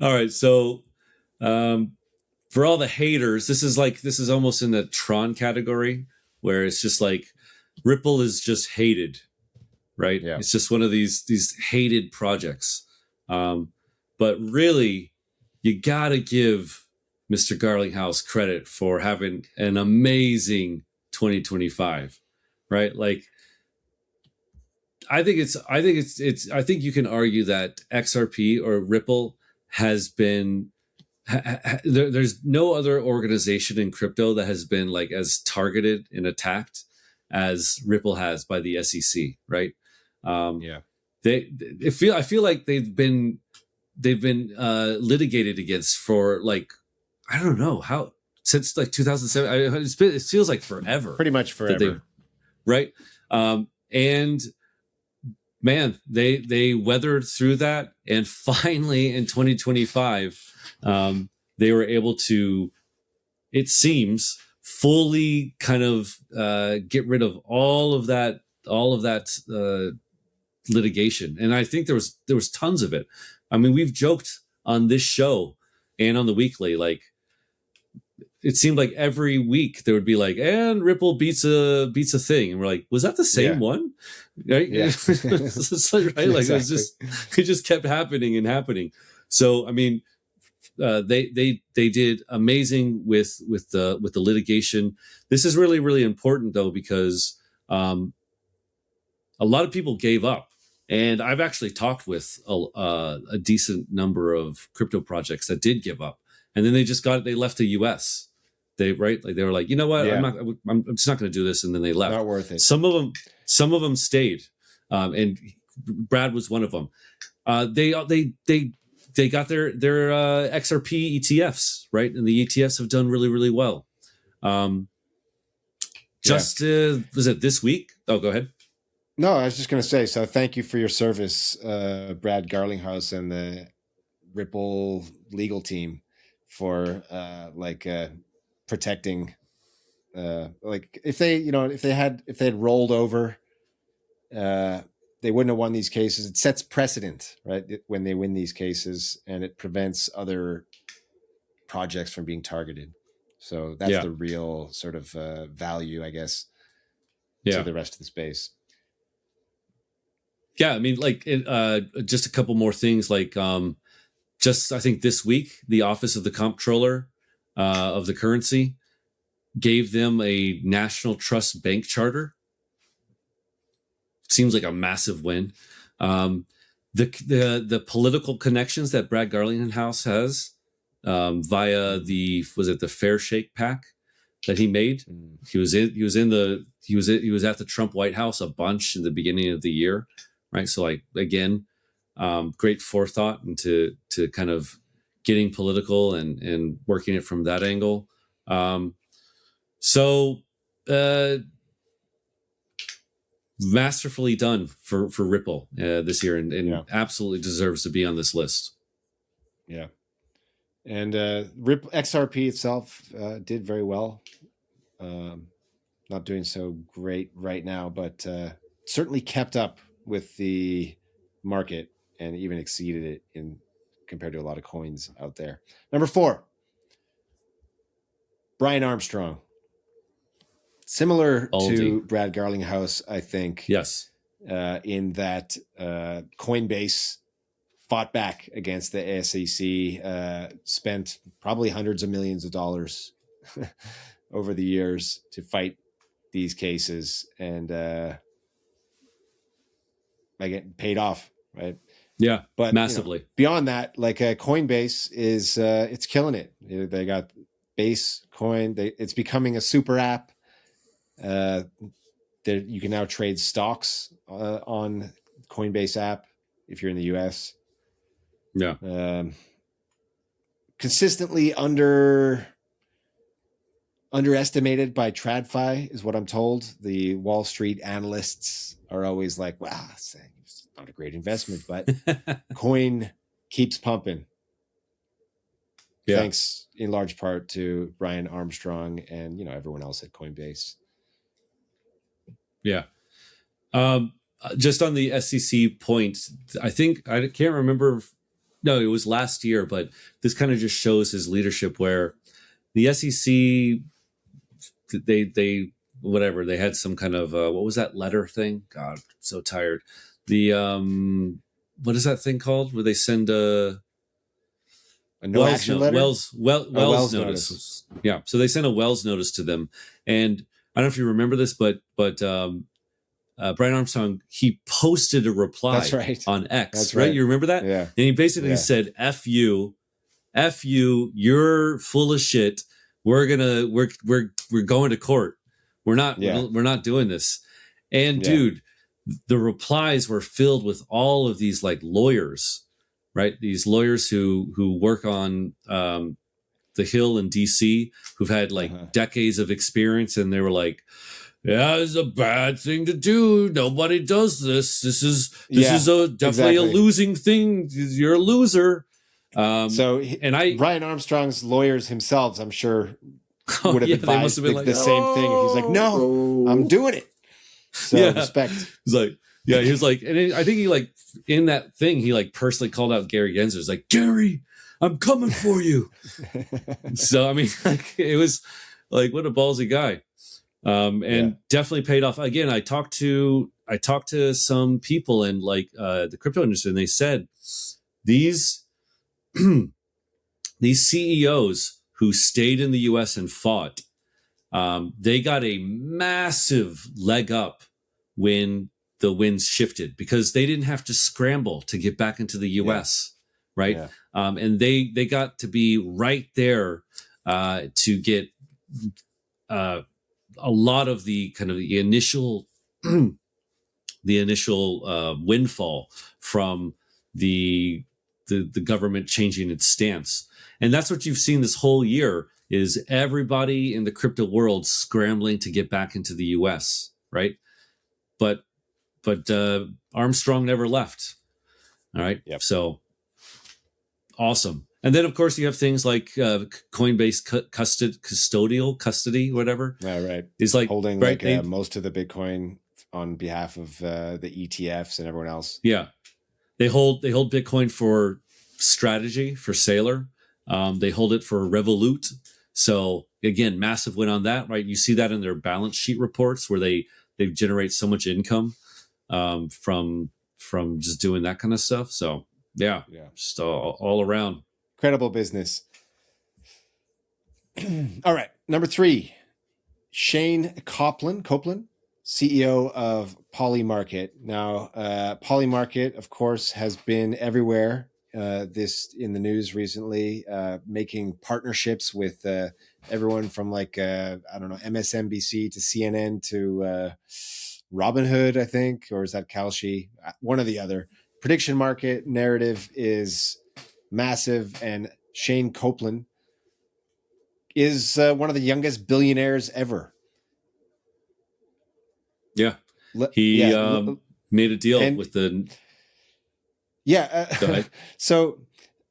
All right, so for all the haters, this is almost in the Tron category, where it's just like Ripple is just hated, right?
Yeah.
It's just one of these hated projects. But really, you gotta give Mr. Garlinghouse credit for having an amazing 2025, right? Like, I think you can argue that XRP or Ripple has been there's no other organization in crypto that has been like as targeted and attacked as Ripple has by the SEC, right?
Yeah.
I feel like they've been litigated against for like, I don't know how, since like 2007. It feels like forever.
Pretty much forever.
Right? And man, they weathered through that, and finally in 2025, they were able to, it seems, fully kind of get rid of all of that litigation. And I think there was tons of it. I mean, we've joked on this show and on the weekly, like, it seemed like every week there would be like, and Ripple beats a thing, and we're like, was that the same one? Right?
Yeah.
It's like, right? Like, exactly. It just kept happening and happening. So I mean, they did amazing with the litigation. This is really, really important though, because a lot of people gave up. And I've actually talked with a decent number of crypto projects that did give up, and then they left the US. They were like, you know what,
Yeah.
I'm just not going to do this, and then they left.
Not worth it.
Some of them stayed, and Brad was one of them. They got their XRP ETFs, right, and the ETFs have done really, really well. Was it this week? Oh, go ahead.
No, I was just going to say, so thank you for your service, Brad Garlinghouse and the Ripple legal team, for protecting, like, if they had rolled over, they wouldn't have won these cases. It sets precedent, right, when they win these cases, and it prevents other projects from being targeted. So that's the real sort of value, I guess, to the rest of the space.
Yeah, I mean, like, just a couple more things. Like, just I think this week, the Office of the Comptroller of the Currency gave them a national trust bank charter. Seems like a massive win. The political connections that Brad Garlinghouse has via the Fair Shake PAC that he made. He was at the Trump White House a bunch in the beginning of the year, right? So, like, again, great forethought into kind of getting political and working it from that angle. Masterfully done for Ripple this year, and absolutely deserves to be on this list.
Yeah. And Ripple XRP itself did very well. Not doing so great right now, but certainly kept up with the market and even exceeded it compared to a lot of coins out there. Number 4, Brian Armstrong. Similar to Brad Garlinghouse, I think.
Yes.
In that Coinbase fought back against the SEC, spent probably hundreds of millions of dollars over the years to fight these cases, and again, paid off, right?
Yeah,
but
massively.
Beyond that, like, Coinbase is it's killing it. They got Base Coin. It's becoming a super app. You can now trade stocks on Coinbase app if you're in the US.
Yeah.
Consistently underestimated by TradFi is what I'm told. The Wall Street analysts are always like, "Wow, it's not a great investment," but coin keeps pumping. Yeah. Thanks in large part to Brian Armstrong and everyone else at Coinbase.
Yeah. Just on the SEC point, I can't remember. No, it was last year, but this kind of just shows his leadership, where the SEC, they whatever. They had some kind of what was that letter thing? God, I'm so tired. The what is that thing called? Where they send a
no action letter?
Wells notice. Yeah. So they sent a Wells notice to them, and I don't know if you remember this, but Brian Armstrong, he posted a reply
That's right.
on X.
That's
right.
right.
You remember that?
Yeah.
And he basically said, "F you, you're full of shit. We're going to court. We're not doing this." And dude, the replies were filled with all of these like lawyers, right? These lawyers who work on the Hill in DC, who've had like decades of experience, and they were like, "Yeah, it's a bad thing to do. Nobody does this. This is definitely a losing thing. You're a loser." Brian
Armstrong's lawyers themselves, I'm sure, would have advised the same thing. He's like, "No, I'm doing it." So respect.
He's like, he was like, and I think he like in that thing, he like personally called out Gary Gensler. He's like, "Gary, I'm coming for you." So I mean, like, it was like, what a ballsy guy. And definitely paid off. Again, I talked to some people in like the crypto industry, and they said these CEOs who stayed in the US and fought, they got a massive leg up when the winds shifted, because they didn't have to scramble to get back into the US, right? Yeah. And they got to be right there to get a lot of the kind of the initial windfall from the government changing its stance. And that's what you've seen this whole year, is everybody in the crypto world scrambling to get back into the US, right? But Armstrong never left. All right. Yep. So awesome. And then, of course, you have things like Coinbase custody, whatever.
Right.
Is like
holding most of the Bitcoin on behalf of the ETFs and everyone else.
Yeah, they hold Bitcoin for strategy for Saylor. They hold it for Revolut. So again, massive win on that, right? You see that in their balance sheet reports where they generate so much income from just doing that kind of stuff. So yeah, just all around.
Incredible business. All right. Number 3, Shane Copeland, CEO of Polymarket. Now, Polymarket, of course, has been everywhere this in the news recently, making partnerships with everyone from like, I don't know, MSNBC to CNN to Robinhood, I think, or is that Kalshi? One or the other. Prediction market narrative is massive, and Shane Copeland is one of the youngest billionaires ever.
Yeah, he made a deal with the.
Yeah, so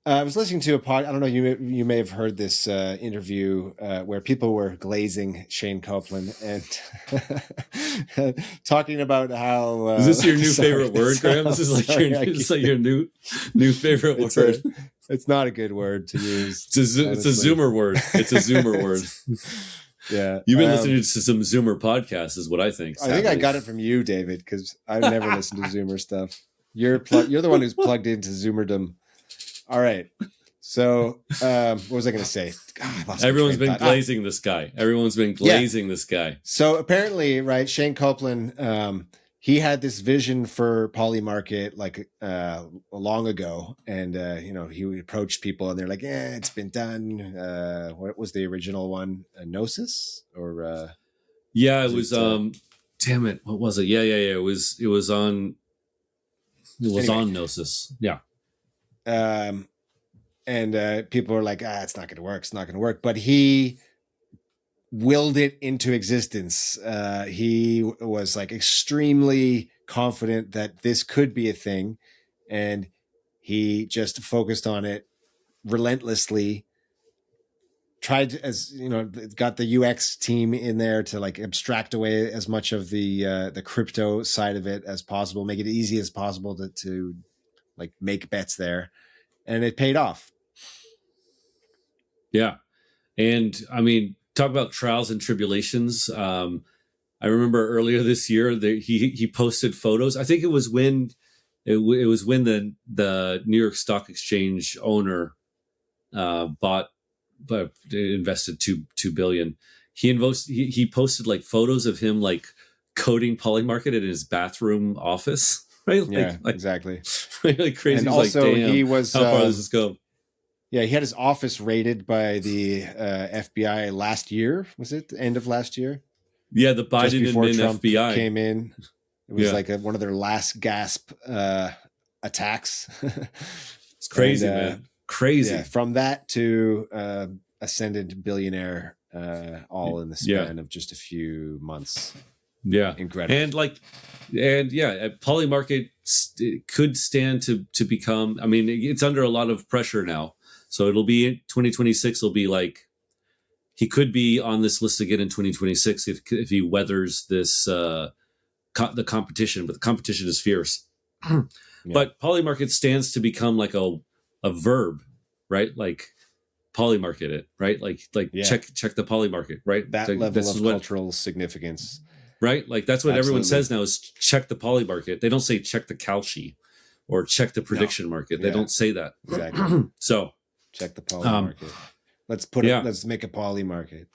I was listening to a pod. I don't know. You may have heard this interview where people were glazing Shane Copeland and talking about how.
Is this your new favorite word, Graham? This is like your new favorite word.
It's not a good word to use.
It's a Zoomer word. It's a Zoomer word.
Yeah,
you've been listening to some Zoomer podcasts, is what I think.
Sadly. I think I got it from you, David, because I've never listened to Zoomer stuff. You're the one who's plugged into Zoomerdom. All right. So what was I going to say? God,
everyone's been glazing this guy. Everyone's been glazing this guy.
So apparently, right, Shane Copeland, he had this vision for Polymarket like long ago, and he approached people, and they're like, "Yeah, it's been done." What was the original one? Gnosis or?
Yeah, it was. Damn it! What was it? Yeah. It was on. It was on Gnosis. Yeah.
And people were like, "It's not going to work. It's not going to work." But he willed it into existence. He was like extremely confident that this could be a thing, and he just focused on it relentlessly. Tried to, got the UX team in there to like abstract away as much of the crypto side of it as possible, make it easy as possible to like make bets there, and it paid off.
Yeah, and I mean, talk about trials and tribulations. I remember earlier this year that he posted photos. I think it was when it was when the New York Stock Exchange owner but invested $2 billion. He posted like photos of him like coding Polymarket in his bathroom office, right?
Exactly.
Really crazy.
And also,
like, damn,
he was
how far does this go?
Yeah, he had his office raided by the FBI last year. Was it the end of last year?
Yeah, the Biden
just before
and
Trump
FBI
came in. It was like one of their last gasp attacks.
It's crazy, man. Crazy.
Yeah, from that to ascended billionaire, all in the span of just a few months.
Yeah,
incredible.
And Polymarket could stand to become. I mean, it's under a lot of pressure now, so it'll be in 2026. It'll be like he could be on this list again in 2026 if he weathers this the competition. But the competition is fierce. But Polymarket stands to become like a verb, right? Like Polymarket it, right? Like check the Polymarket, right?
That level of cultural significance.
Right? Like that's what everyone says now is check the Polymarket. They don't say check the Kalshi or check the prediction market. They don't say that.
Exactly.
So
check the Polymarket. Let's make a Polymarket.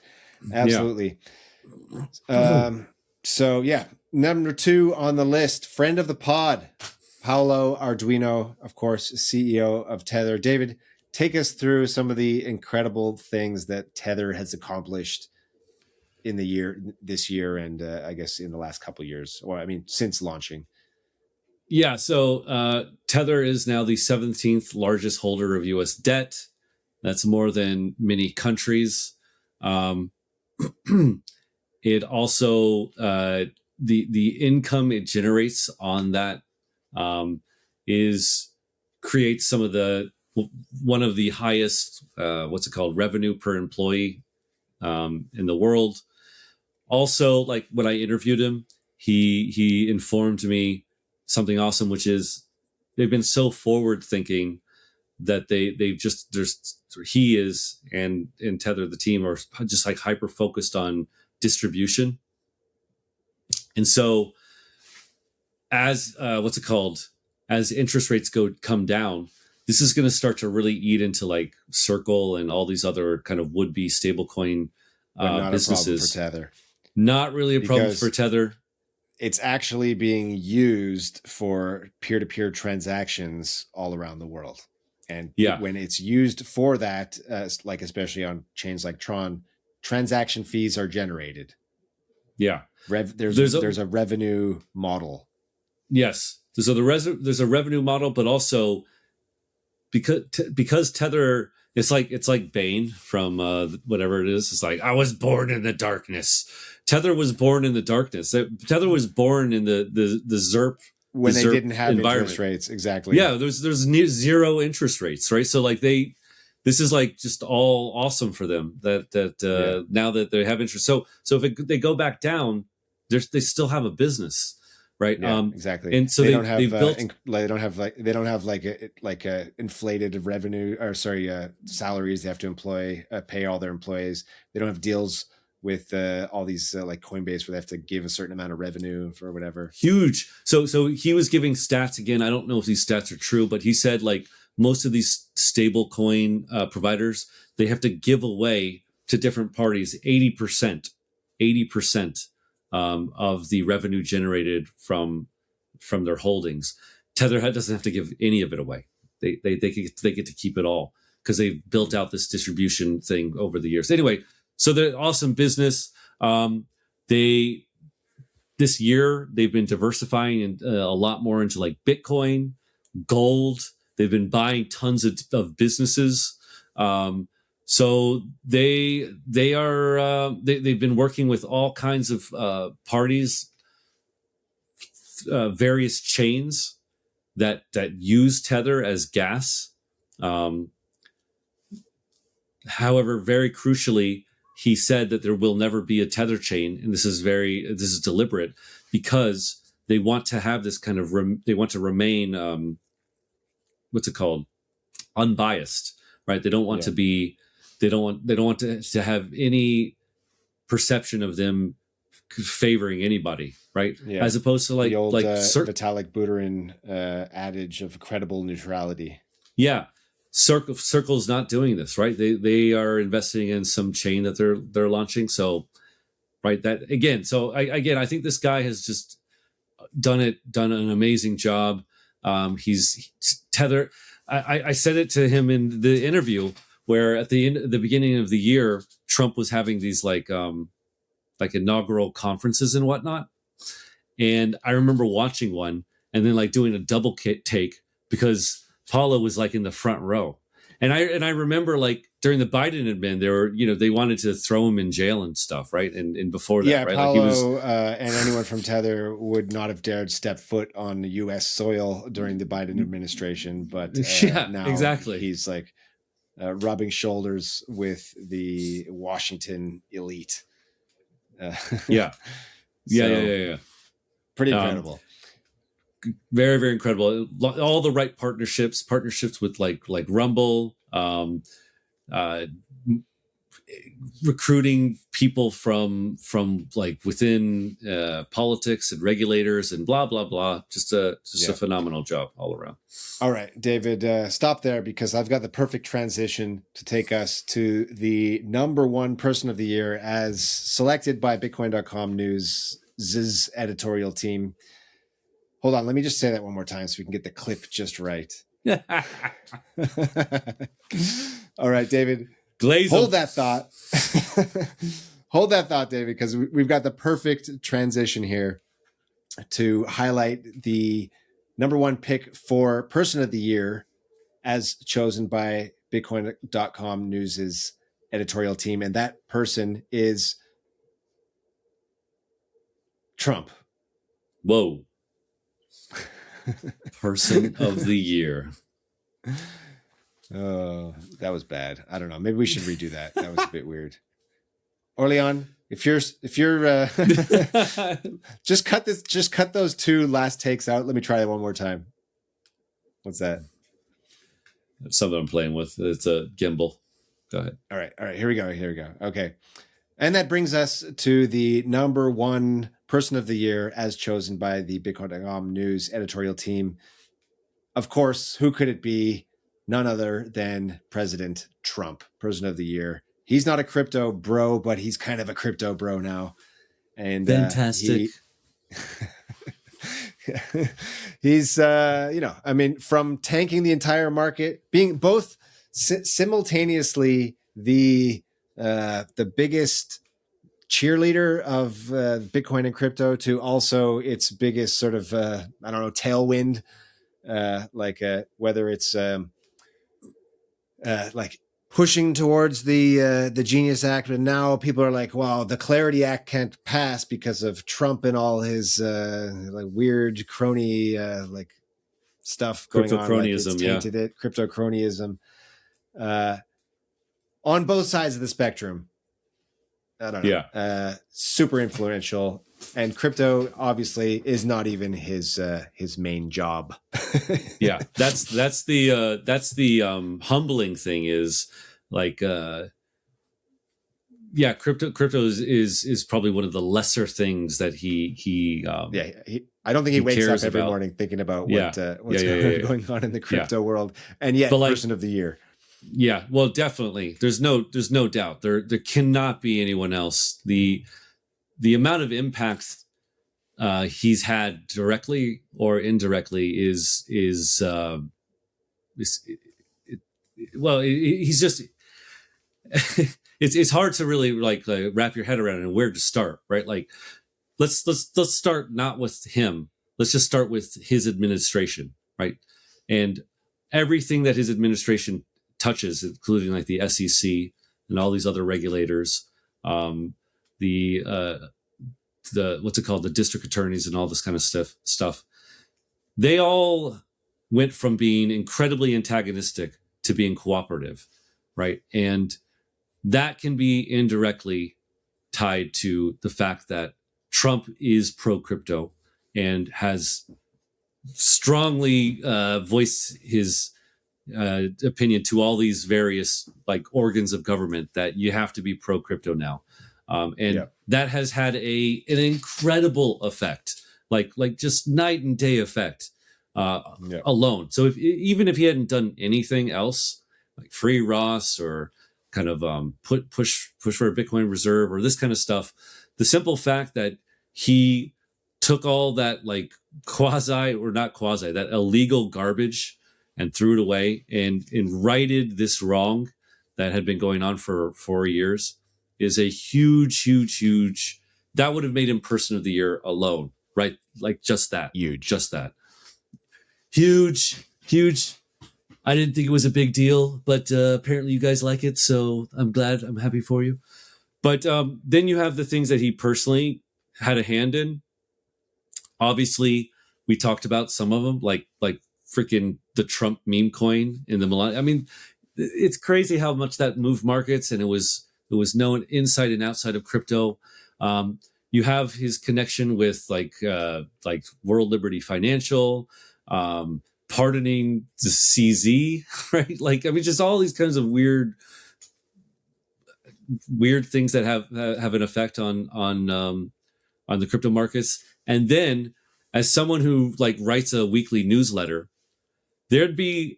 Absolutely. So number 2 on the list, friend of the pod, Paulo Arduino, of course, CEO of Tether. David, take us through some of the incredible things that Tether has accomplished in this year, and I guess in the last couple of years, or I mean, since launching.
Yeah, so Tether is now the 17th largest holder of U.S. debt. That's more than many countries. It also the income it generates on that creates some of one of the highest revenue per employee in the world. Also, like when I interviewed him, he informed me something awesome, which is they've been so forward thinking that he is and Tether, the team, are just like hyper focused on distribution. And so as as interest rates come down, this is going to start to really eat into like Circle and all these other kind of would-be stablecoin businesses.
A problem for Tether.
Not really a problem for Tether.
It's actually being used for peer-to-peer transactions all around the world. And when it's used for that, like especially on chains like Tron, transaction fees are generated.
Yeah.
There's a revenue model.
Yes. So there's a revenue model, but also because Tether, it's like Bane from whatever it is. It's like, I was born in the darkness. Tether was born in the darkness. Tether was born in the ZERP
when they didn't have interest rates. Exactly.
Yeah, there's near zero interest rates, right? So like this is like just all awesome for them that now that they have interest. So if they go back down, they still have a business, right?
Yeah, exactly.
And so
they don't have a inflated revenue salaries they have to pay all their employees. They don't have deals with all these like Coinbase where they have to give a certain amount of revenue for whatever.
Huge. So he was giving stats again. I don't know if these stats are true, but he said like most of these stable coin providers, they have to give away to different parties 80% of the revenue generated from their holdings. Tether doesn't have to give any of it away. They get to keep it all because they've built out this distribution thing over the years. Anyway, so they're awesome business. This year they've been diversifying a lot more into like Bitcoin, gold. They've been buying tons of businesses. So they've been working with all kinds of parties, various chains that use Tether as gas. However, very crucially, he said that there will never be a Tether chain, and this is deliberate because they want to have this kind of they want to remain unbiased, right? They don't want to be they don't want to have any perception of them favoring anybody, right?
Yeah.
As opposed to
the old
Vitalik
Buterin adage of credible neutrality.
Yeah, Circle's not doing this, right? They are investing in some chain that they're launching. So, right, that again. So I think this guy has just done an amazing job. He's Tether. I said it to him in the interview where at the beginning of the year, Trump was having these like inaugural conferences and whatnot, and I remember watching one and then like doing a double take because Paulo was like in the front row. And I remember like during the Biden admin, they wanted to throw him in jail and stuff, right? And before that, right?
Paulo
like he was,
and anyone from Tether would not have dared step foot on U.S. soil during the Biden administration, but now
exactly.
He's like rubbing shoulders with the Washington elite.
Yeah.
Pretty incredible.
Very, very incredible. All the right partnerships with like Rumble, recruiting people from like within politics and regulators and blah blah blah. Just a phenomenal job all around.
All right, David, stop there because I've got the perfect transition to take us to the number one person of the year as selected by Bitcoin.com News' editorial team. Hold on, let me just say that one more time so we can get the clip just right. All right, David. Hold that thought. Hold that thought, David, because we've got the perfect transition here to highlight the number one pick for person of the year as chosen by Bitcoin.com News' editorial team. And that person is Trump.
Whoa. Person of the year.
Oh, that was bad. I don't know. Maybe we should redo that. That was a bit weird. Orlean, if you're just cut those two last takes out. Let me try that one more time. What's that?
Something I'm playing with. It's a gimbal. Go ahead.
All right. Here we go. Okay. And that brings us to the number one person of the year as chosen by the Bitcoin.com News editorial team. Of course, who could it be? None other than President Trump, person of the year. He's not a crypto bro, but he's kind of a crypto bro now. And
fantastic.
He's, from tanking the entire market, being both simultaneously the biggest cheerleader of Bitcoin and crypto to also its biggest sort of tailwind, whether it's like pushing towards the Genius Act, but now people are like, well, the Clarity Act can't pass because of Trump and all his weird crony stuff going on.
Crypto-cronyism,
tainted it. Crypto cronyism. On both sides of the spectrum. I don't know.
Yeah.
Super influential, and crypto obviously is not even his main job.
Yeah, that's the humbling thing is like crypto is probably one of the lesser things that he
I don't think he wakes up every
about.
morning thinking about what's going on in the crypto world, and yet person of the year.
Yeah, well, definitely. There's no doubt. There cannot be anyone else. The amount of impact he's had directly or indirectly is he's just it's hard to really wrap your head around and where to start, right? Like let's start not with him. Let's just start with his administration, right? And everything that his administration touches, including like the SEC and all these other regulators, the what's it called, the district attorneys and all this kind of stuff. They all went from being incredibly antagonistic to being cooperative, right? And that can be indirectly tied to the fact that Trump is pro-crypto and has strongly voiced his opinion to all these various organs of government that you have to be pro-crypto now. And that has had an incredible effect, like just night and day effect alone. So even if he hadn't done anything else, like free Ross or kind of push for a Bitcoin reserve or this kind of stuff, the simple fact that he took all that like that illegal garbage and threw it away and righted this wrong that had been going on for 4 years is a huge that would have made him person of the year alone, right? Like just that. Huge. I didn't think it was a big deal, but apparently you guys like it, so I'm happy for you. But then you have the things that he personally had a hand in. Obviously, we talked about some of them, like freaking the Trump meme coin in the Milan. I mean, it's crazy how much that moved markets, and it was known inside and outside of crypto. You have his connection with like World Liberty Financial, pardoning the CZ, right? Like, I mean, just all these kinds of weird things that have an effect on the crypto markets. And then, as someone who like writes a weekly newsletter, there would be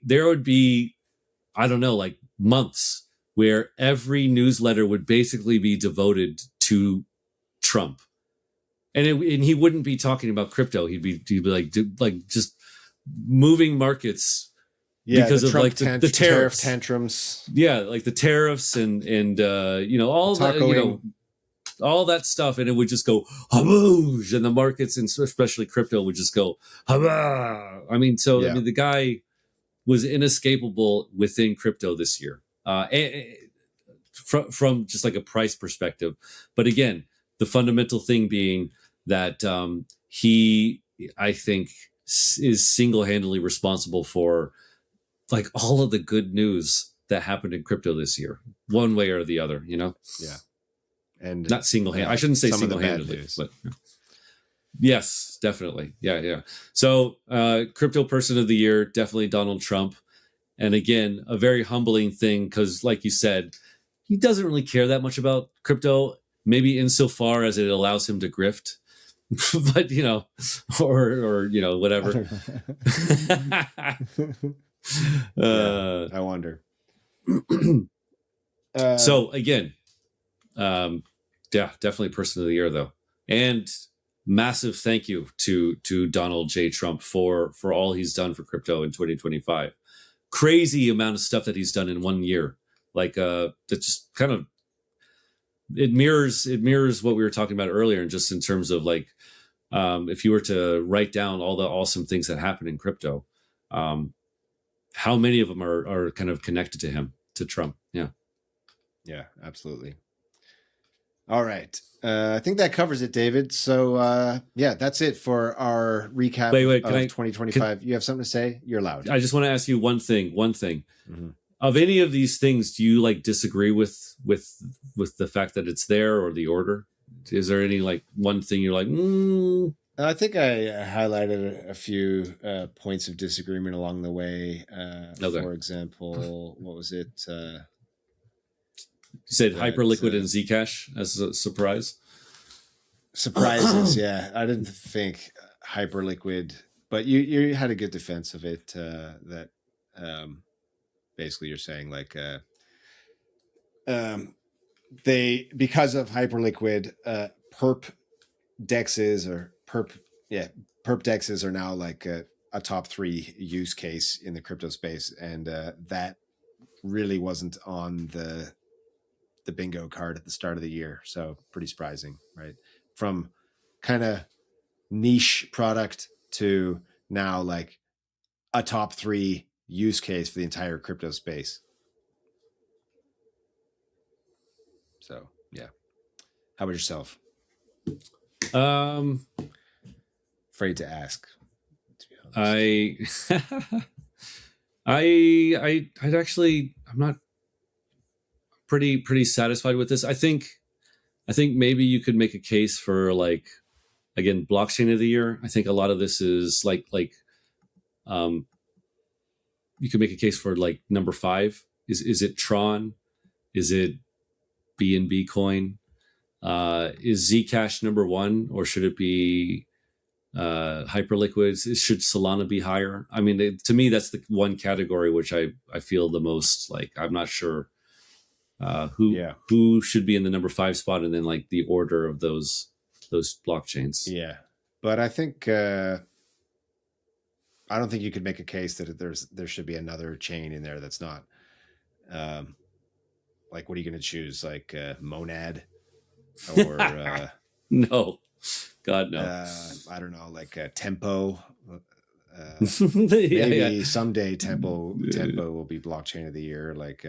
I don't know, like months where every newsletter would basically be devoted to Trump, and he wouldn't be talking about crypto. He'd be like just moving markets because of like the tariff
tantrums.
Yeah, like the tariffs and all that, all that stuff, and it would just go haboosh, and the markets, and especially crypto, would just go habah. I mean, I mean, the guy was inescapable within crypto this year, from just like a price perspective. But again, the fundamental thing being that he, I think, is single-handedly responsible for like all of the good news that happened in crypto this year, one way or the other. Yeah.
And
not single-handedly. I shouldn't say single-handedly, but yes, definitely. Yeah. So, crypto person of the year, definitely Donald Trump. And again, a very humbling thing because, like you said, he doesn't really care that much about crypto, maybe insofar as it allows him to grift. But or whatever.
I wonder.
So again, definitely person of the year though, and massive thank you to Donald J. Trump for all he's done for crypto in 2025. Crazy amount of stuff that he's done in 1 year. Like that just kind of it mirrors what we were talking about earlier, and just in terms of like if you were to write down all the awesome things that happen in crypto, how many of them are kind of connected to Trump?
Yeah, absolutely. All right. I think that covers it, David. So that's it for our recap of 2025. You have something to say? You're allowed.
I just want to ask you one thing.
Mm-hmm.
Of any of these things, do you like disagree with the fact that it's there or the order? Is there any like one thing you're like,
I think I highlighted a few points of disagreement along the way.
Okay.
For example, what was it?
You said Hyperliquid and Zcash as a surprise?
Surprises, yeah. I didn't think Hyperliquid, but you had a good defense of it. That basically you're saying like they, because of Hyperliquid, perp DEXs are now like a top 3 use case in the crypto space, and that really wasn't on the bingo card at the start of the year. So pretty surprising, right? From kind of niche product to now like a top 3 use case for the entire crypto space. So yeah. How about yourself? Afraid to ask, to be honest.
I'd actually, I'm not pretty satisfied with this. I think maybe you could make a case for like, again, blockchain of the year. I think a lot of this is like you could make a case for like number 5. Is it Tron? Is it BNB coin? Is Zcash number one, or should it be Hyperliquid? Should Solana be higher? I mean, to me, that's the one category which I feel the most like. I'm not sure who should be in the number 5 spot, and then like the order of those blockchains.
Yeah, but I think I don't think you could make a case that there should be another chain in there that's not. Like, what are you going to choose? Like Monad, or
no, God no.
I don't know, like Tempo.
Yeah,
Maybe someday Tempo will be blockchain of the year. Like,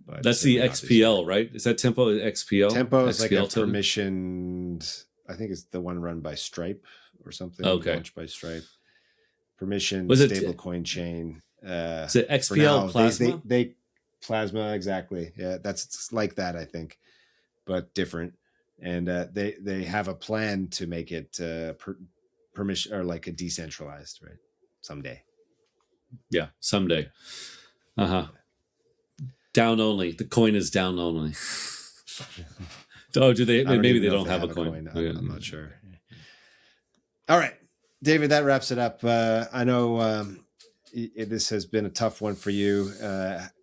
but
that's the XPL, right? Is that Tempo XPL?
Tempo is like a
token?
permissioned. I think it's the one run by Stripe or something.
Okay,
launched by Stripe. Permissioned stablecoin chain.
Is it XPL Plasma?
They Plasma, exactly. Yeah, that's like that, I think, but different. And they have a plan to make it permission, or like a decentralized, right? Someday.
Yeah, someday. Down only. The coin is down only. Oh, do they? Maybe they don't have a coin.
I'm not sure. All right, David, that wraps it up. I know this has been a tough one for you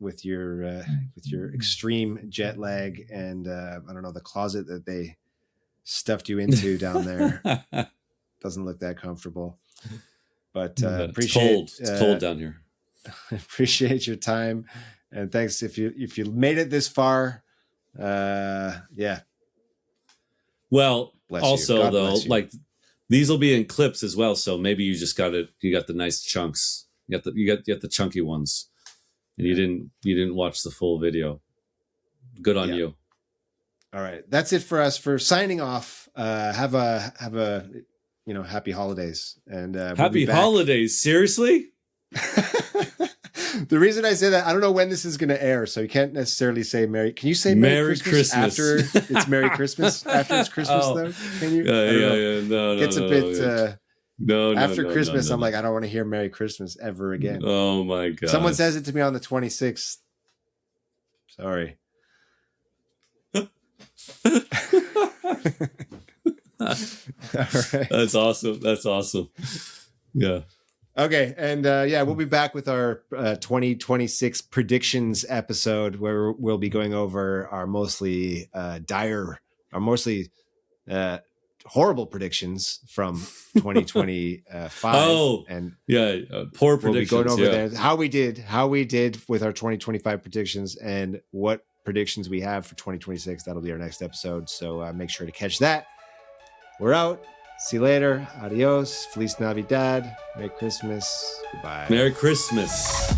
with your extreme jet lag, and I don't know, the closet that they stuffed you into down there doesn't look that comfortable. But appreciate
it's cold down here.
Appreciate your time, and thanks if you made it this far. Yeah.
Well, also though, like these will be in clips as well, so maybe you just got the nice chunks. You got the chunky ones, and you didn't watch the full video. Good on you.
All right, that's it for us for signing off. Have a happy holidays, and
happy holidays. Seriously.
The reason I say that, I don't know when this is going to air, so you can't necessarily say Merry. Can you say Merry Christmas after it's Merry Christmas? After it's Christmas, though, can you?
Yeah. No.
It's a bit.
No.
After Christmas, I'm like, I don't want to hear Merry Christmas ever again.
Oh my god!
Someone says it to me on the 26th. Sorry. All right.
That's awesome. Yeah.
Okay, and we'll be back with our 2026 predictions episode, where we'll be going over our mostly horrible predictions from 2025.
Poor predictions. We'll be
going over there how we did with our 2025 predictions, and what predictions we have for 2026. That'll be our next episode, so make sure to catch that. We're out. See you later. Adios. Feliz Navidad. Merry Christmas. Goodbye.
Merry Christmas.